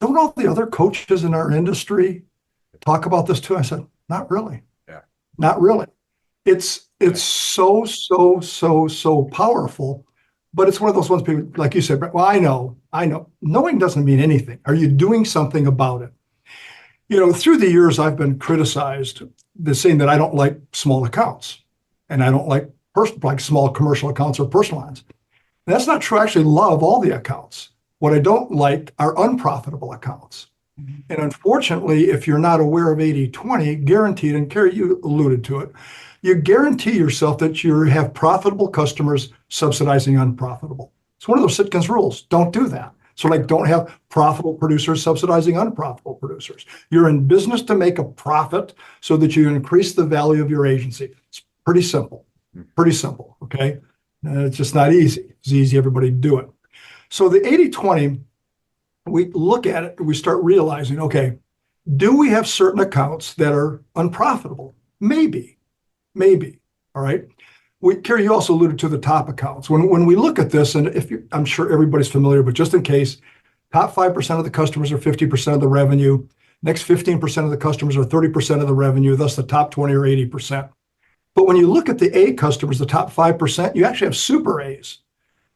"Don't all the other coaches in our industry talk about this too?" I said, "Not really. Yeah. Not really." It's so powerful, but it's one of those ones people, like you said, well, I know. Knowing doesn't mean anything. Are you doing something about it? Through the years, I've been criticized the saying that I don't like small accounts, and I don't like small commercial accounts or personal lines. And that's not true. I actually love all the accounts. What I don't like are unprofitable accounts. Mm-hmm. And unfortunately, if you're not aware of 80/20, guaranteed, and Kari, you alluded to it, you guarantee yourself that you have profitable customers subsidizing unprofitable. It's one of those Sitkins rules. Don't do that. So don't have profitable producers subsidizing unprofitable producers. You're in business to make a profit so that you increase the value of your agency. It's pretty simple. Pretty simple, okay? It's just not easy. It's easy, everybody do it. So the 80/20, we look at it and we start realizing, okay, do we have certain accounts that are unprofitable? Maybe, all right? Kari, you also alluded to the top accounts. When we look at this, and I'm sure everybody's familiar, but just in case, top 5% of the customers are 50% of the revenue. Next 15% of the customers are 30% of the revenue, thus the top 20 or 80%. But when you look at the A customers, the top 5%, you actually have super A's,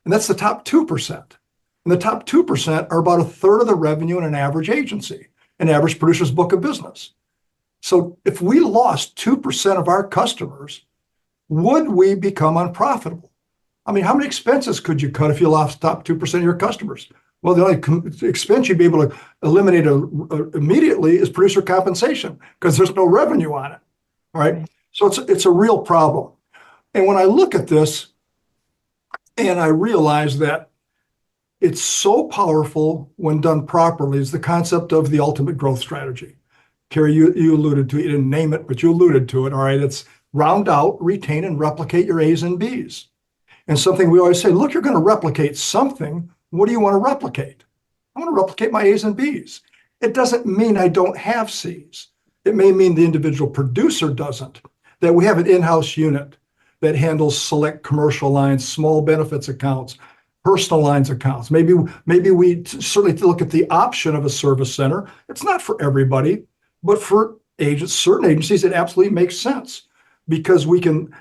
and that's the top 2%. And the top 2% are about a third of the revenue in an average agency, an average producer's book of business. So if we lost 2% of our customers, would we become unprofitable? I mean, how many expenses could you cut if you lost the top 2% of your customers? Well, the only expense you'd be able to eliminate immediately is producer compensation because there's no revenue on it, all right? So it's a real problem. And when I look at this and I realize that it's so powerful when done properly is the concept of the ultimate growth strategy. Kari, you alluded to it. You didn't name it, but you alluded to it. All right. It's round out, retain, and replicate your A's and B's. And something we always say, look, you're going to replicate something. What do you want to replicate? I want to replicate my A's and B's. It doesn't mean I don't have C's. It may mean the individual producer doesn't, that we have an in-house unit that handles select commercial lines, small benefits accounts, personal lines accounts. Maybe we certainly look at the option of a service center. It's not for everybody, but for certain agencies, it absolutely makes sense because we can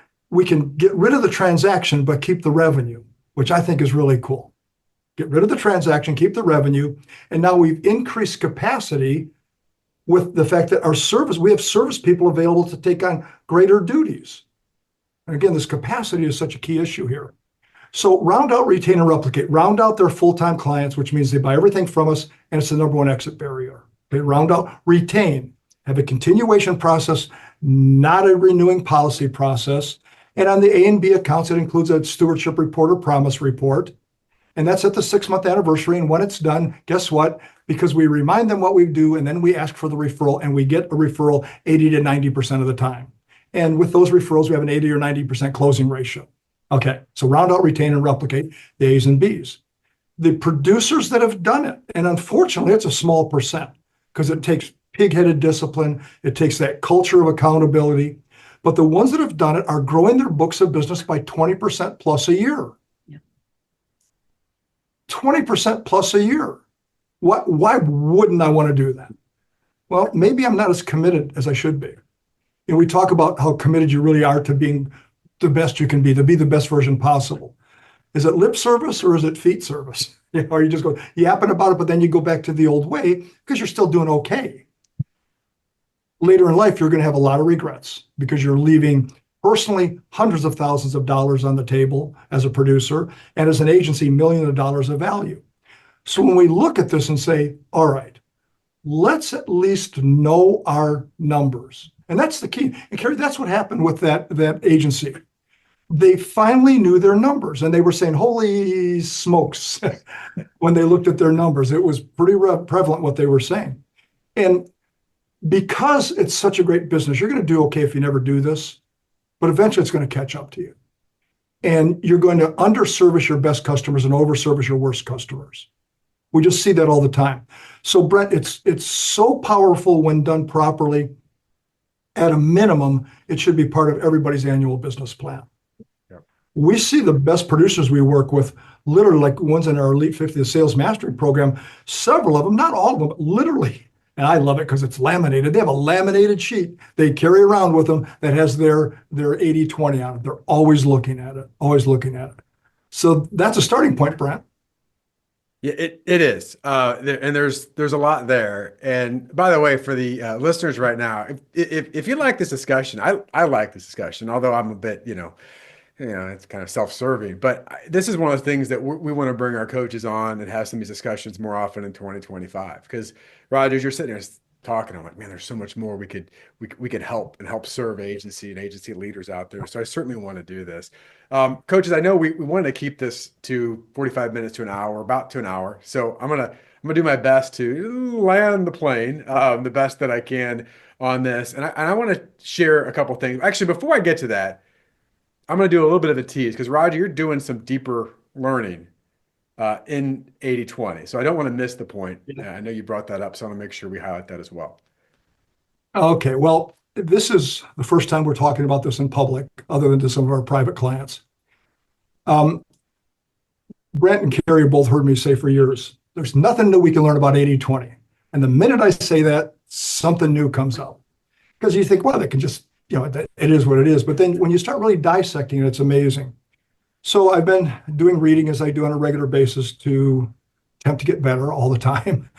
get rid of the transaction, but keep the revenue, which I think is really cool. Get rid of the transaction, keep the revenue. And now we've increased capacity with the fact that we have service people available to take on greater duties. And again, this capacity is such a key issue here. So round out, retain, and replicate. Round out their full-time clients, which means they buy everything from us, and it's the number one exit barrier. Okay, round out, retain. have a continuation process, not a renewing policy process. And on the A and B accounts, it includes a stewardship report or promise report. And that's at the 6-month anniversary. And when it's done, guess what? Because we remind them what we do, and then we ask for the referral, and we get a referral 80 to 90% of the time. And with those referrals, we have an 80 or 90% closing ratio. Okay, so round out, retain, and replicate the A's and B's. The producers that have done it, and unfortunately, it's a small percent because it takes pig-headed discipline. It takes that culture of accountability. But the ones that have done it are growing their books of business by 20% plus a year. 20% plus a year. Why wouldn't I want to do that? Well, maybe I'm not as committed as I should be. And we talk about how committed you really are to being the best you can be, to be the best version possible. Is it lip service or is it feet service? Or you just go yapping about it, but then you go back to the old way because you're still doing okay. Later in life, you're going to have a lot of regrets because you're leaving personally hundreds of thousands of dollars on the table as a producer, and as an agency, millions of dollars of value. So when we look at this and say, all right, let's at least know our numbers. And that's the key. And Kari, that's what happened with that agency. They finally knew their numbers, and they were saying, holy smokes, when they looked at their numbers. It was pretty prevalent what they were saying. And because it's such a great business, you're going to do okay if you never do this, but eventually it's going to catch up to you. And you're going to underservice your best customers and overservice your worst customers. We just see that all the time. So Brent, it's so powerful when done properly. At a minimum, it should be part of everybody's annual business plan. Yep. We see the best producers we work with, literally like ones in our Elite 50, the Sales Mastery Program, several of them, not all of them, but literally. And I love it because it's laminated. They have a laminated sheet they carry around with them that has their 80-20 on it. They're always looking at it, always looking at it. So that's a starting point, Brent. Yeah, it is. And there's a lot there. And by the way, for the listeners right now, if you like this discussion, I like this discussion, although I'm a bit, it's kind of self-serving. But this is one of the things that we want to bring our coaches on and have some of these discussions more often in 2025. Because Rogers, you're sitting there talking, I'm like, man, there's so much more we could help and help serve agency and agency leaders out there. So I certainly want to do this. Coaches, I know we wanted to keep this to 45 minutes to an hour, about to an hour. So I'm gonna do my best to land the plane the best that I can on this. And I want to share a couple things. Actually, before I get to that, I'm going to do a little bit of a tease because Roger, you're doing some deeper learning in 80-20. So I don't want to miss the point. Yeah. I know you brought that up, so I want to make sure we highlight that as well. Okay, well, this is the first time we're talking about this in public, other than to some of our private clients. Brent and Kari both heard me say for years, there's nothing new we can learn about 80-20. And the minute I say that, something new comes out. Because you think, well, they can just, it is what it is. But then when you start really dissecting it, it's amazing. So I've been doing reading as I do on a regular basis to attempt to get better all the time.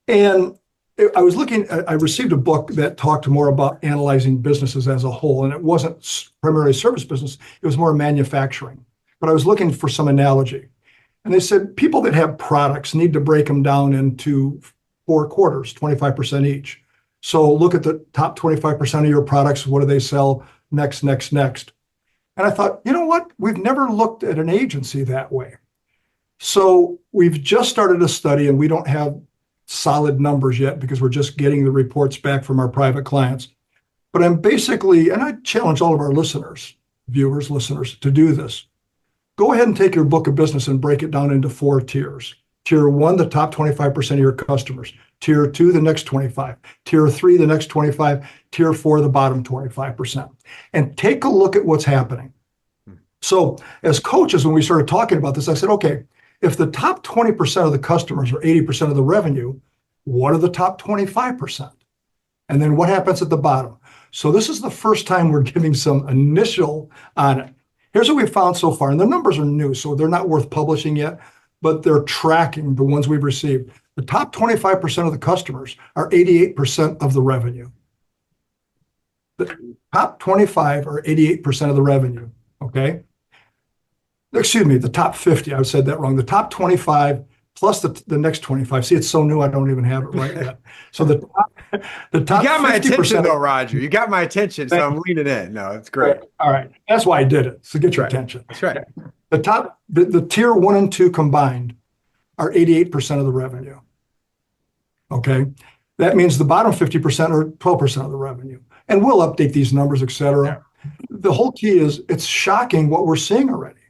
And I received a book that talked more about analyzing businesses as a whole. And it wasn't primarily service business. It was more manufacturing. But I was looking for some analogy. And they said people that have products need to break them down into 4 quarters, 25% each. So look at the top 25% of your products. What do they sell? Next. And I thought, you know what? We've never looked at an agency that way. So we've just started a study, and we don't have solid numbers yet because we're just getting the reports back from our private clients. But I'm basically, and I challenge all of our listeners, viewers, listeners, to do this. Go ahead and take your book of business and break it down into 4 tiers. Tier 1, the top 25% of your customers. Tier 2, the next 25. Tier 3, the next 25. Tier 4, the bottom 25%. And take a look at what's happening. So as coaches, when we started talking about this, I said, okay, if the top 20% of the customers are 80% of the revenue, what are the top 25%? And then what happens at the bottom? So this is the first time we're giving some initial on it. Here's what we found so far, and the numbers are new, so they're not worth publishing yet, but they're tracking the ones we've received. The top 25% of the customers are 88% of the revenue. The top 25 are 88% of the revenue, okay? Excuse me, the top 50, I said that wrong. The top 25 plus the next 25. See, it's so new, I don't even have it right yet. So the You top got my attention 50%. though, Roger. You got my attention, so I'm leaning in. No, it's great. All right. That's why I did it. So get That's your right. attention. That's right. The tier 1 and 2 combined are 88% of the revenue. Okay. That means the bottom 50% are 12% of the revenue. And we'll update these numbers, et cetera. Yeah. The whole key is it's shocking what we're seeing already.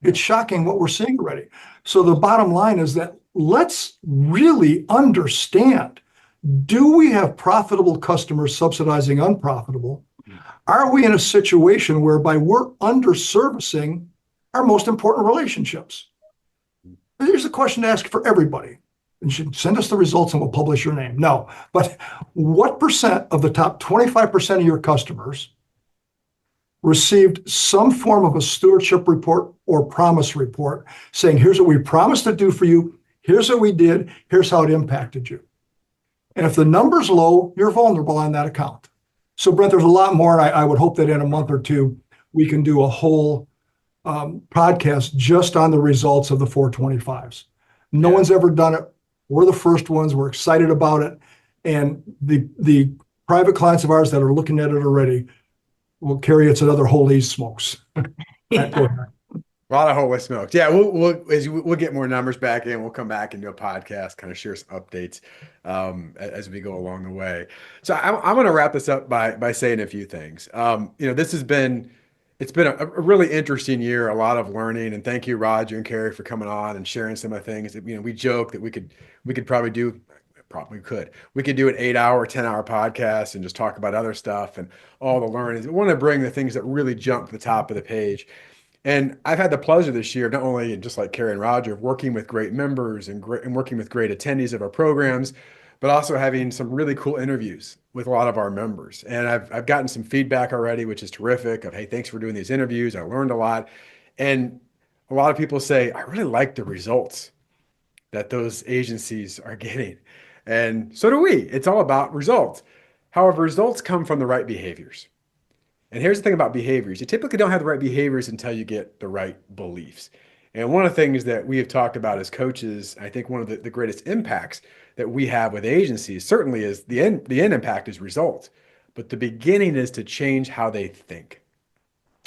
It's shocking what we're seeing already. So the bottom line is that let's really understand, do we have profitable customers subsidizing unprofitable? Are we in a situation whereby we're underservicing our most important relationships? Here's a question to ask for everybody. You should send us the results and we'll publish your name. No, but what percent of the top 25% of your customers received some form of a stewardship report or promise report saying, here's what we promised to do for you, here's what we did, here's how it impacted you? And if the number's low, you're vulnerable on that account. So Brent, there's a lot more, and I would hope that in a month or two, we can do a whole podcast just on the results of the 425s. No one's ever done it. We're the first ones. We're excited about it. And the private clients of ours that are looking at it already will carry it's another holy smokes. Yeah. A lot of holy smokes. Yeah, we'll get more numbers back in. We'll come back and do a podcast, kind of share some updates as we go along the way. So I'm going to wrap this up by saying a few things. This has been a really interesting year, a lot of learning, and thank you, Roger and Kari, for coming on and sharing some of the things. We joke that we could probably do. We could do an 8-hour, 10-hour podcast and just talk about other stuff and all the learnings. We want to bring the things that really jump to the top of the page. And I've had the pleasure this year, not only just like Kari and Roger, of working with great members and working with great attendees of our programs, but also having some really cool interviews with a lot of our members. And I've gotten some feedback already, which is terrific of, hey, thanks for doing these interviews. I learned a lot. And a lot of people say, I really like the results that those agencies are getting. And so do we. It's all about results. However, results come from the right behaviors. And here's the thing about behaviors. You typically don't have the right behaviors until you get the right beliefs. And one of the things that we have talked about as coaches, I think one of the greatest impacts that we have with agencies certainly is the end impact is results. But the beginning is to change how they think.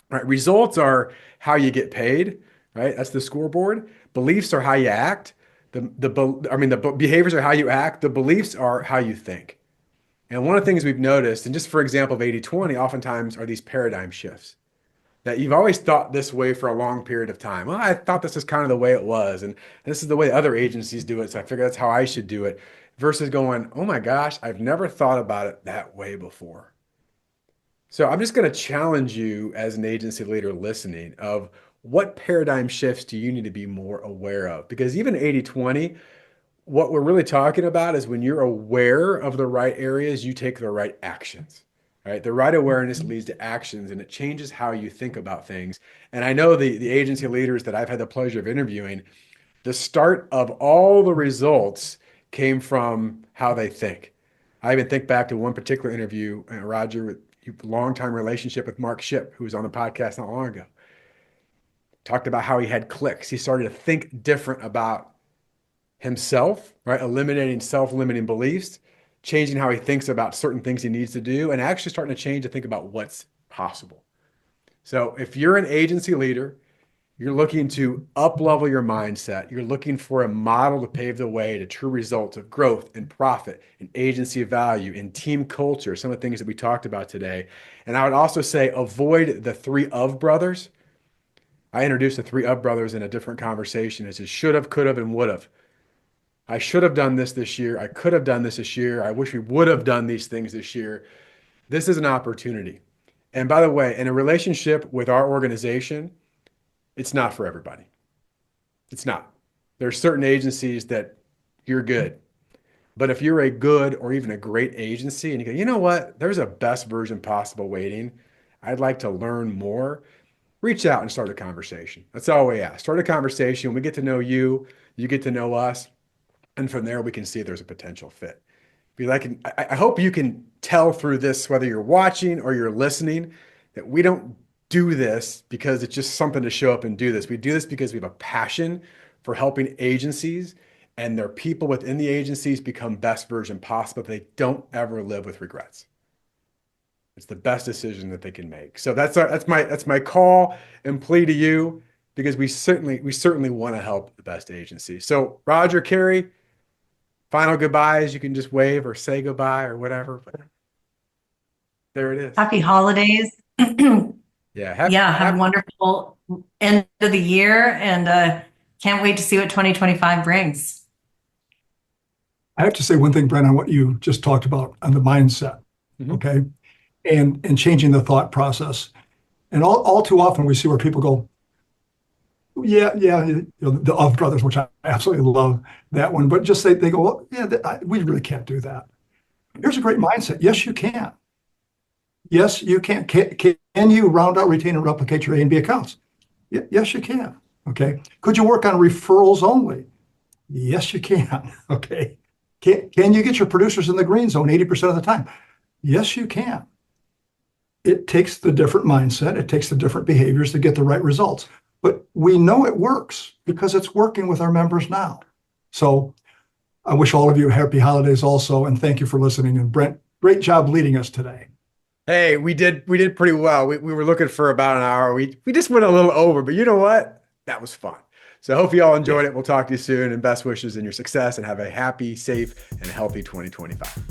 Right? Results are how you get paid, right? That's the scoreboard. Beliefs are how you act. The behaviors are how you act. The beliefs are how you think. And one of the things we've noticed, and just for example of 80/20, oftentimes are these paradigm shifts that you've always thought this way for a long period of time. Well, I thought this is kind of the way it was, and this is the way other agencies do it, so I figure that's how I should do it, versus going, oh my gosh, I've never thought about it that way before. So I'm just going to challenge you as an agency leader listening of what paradigm shifts do you need to be more aware of? Because even 80/20, what we're really talking about is when you're aware of the right areas, you take the right actions, right? The right awareness leads to actions and it changes how you think about things. And I know the agency leaders that I've had the pleasure of interviewing, the start of all the results came from how they think. I even think back to one particular interview, Roger, with a longtime relationship with Mark Ship, who was on the podcast not long ago, talked about how he had clicks. He started to think different about himself, right? Eliminating self-limiting beliefs, changing how he thinks about certain things he needs to do, and actually starting to change to think about what's possible. So if you're an agency leader, you're looking to up-level your mindset, you're looking for a model to pave the way to true results of growth and profit and agency value and team culture, some of the things that we talked about today. And I would also say avoid the 3 of brothers. I introduced the 3 of brothers in a different conversation. It's just should have, could have, and would have. I should have done this year. I could have done this year. I wish we would have done these things this year. This is an opportunity. And by the way, in a relationship with our organization, it's not for everybody. It's not. There are certain agencies that you're good. But if you're a good or even a great agency and you go, you know what, there's a best version possible waiting. I'd like to learn more. Reach out and start a conversation. That's all we ask. Start a conversation. We get to know you. You get to know us. And from there, we can see if there's a potential fit. I hope you can tell through this, whether you're watching or you're listening, that we don't do this because it's just something to show up and do this. We do this because we have a passion for helping agencies and their people within the agencies become best version possible. They don't ever live with regrets. It's the best decision that they can make. So that's my call and plea to you, because we certainly want to help the best agency. So Roger, Kari, final goodbyes. You can just wave or say goodbye or whatever. But there it is. Happy holidays. Yeah. Have a wonderful end of the year, and can't wait to see what 2025 brings. I have to say one thing, Brent, on what you just talked about on the mindset, okay, and changing the thought process. And all too often we see where people go, yeah, the Of Brothers, which I absolutely love that one, but just they go, well, yeah, we really can't do that. Here's a great mindset. Yes, you can. Yes, you can. Can you round out, retain, and replicate your A and B accounts? Yes, you can. Okay. Could you work on referrals only? Yes, you can. Okay. Can you get your producers in the green zone 80% of the time? Yes, you can. It takes the different mindset. It takes the different behaviors to get the right results. But we know it works because it's working with our members now. So I wish all of you happy holidays also, and thank you for listening. And Brent, great job leading us today. Hey, we did pretty well. We were looking for about an hour. We just went a little over, but you know what? That was fun. So I hope you all enjoyed it. We'll talk to you soon, and best wishes in your success, and have a happy, safe, and healthy 2025.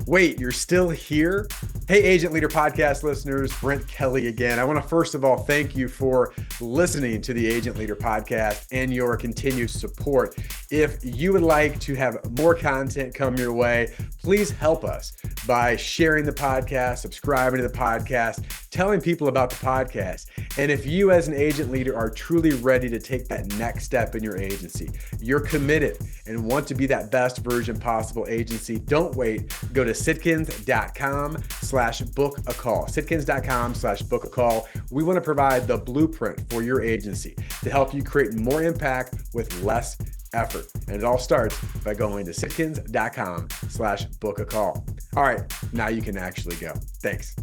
Wait, you're still here? Hey, Agent Leader Podcast listeners, Brent Kelly again. I want to first of all thank you for listening to the Agent Leader Podcast and your continued support. If you would like to have more content come your way, please help us by sharing the podcast, subscribing to the podcast, telling people about the podcast. And if you as an agent leader are truly ready to take that next step in your agency, you're committed and want to be that best version possible agency, don't wait. Go to sitkins.com/book a call. Sitkins.com/book a call. We want to provide the blueprint for your agency to help you create more impact with less effort. And it all starts by going to sitkins.com/book a call. All right, now you can actually go. Thanks.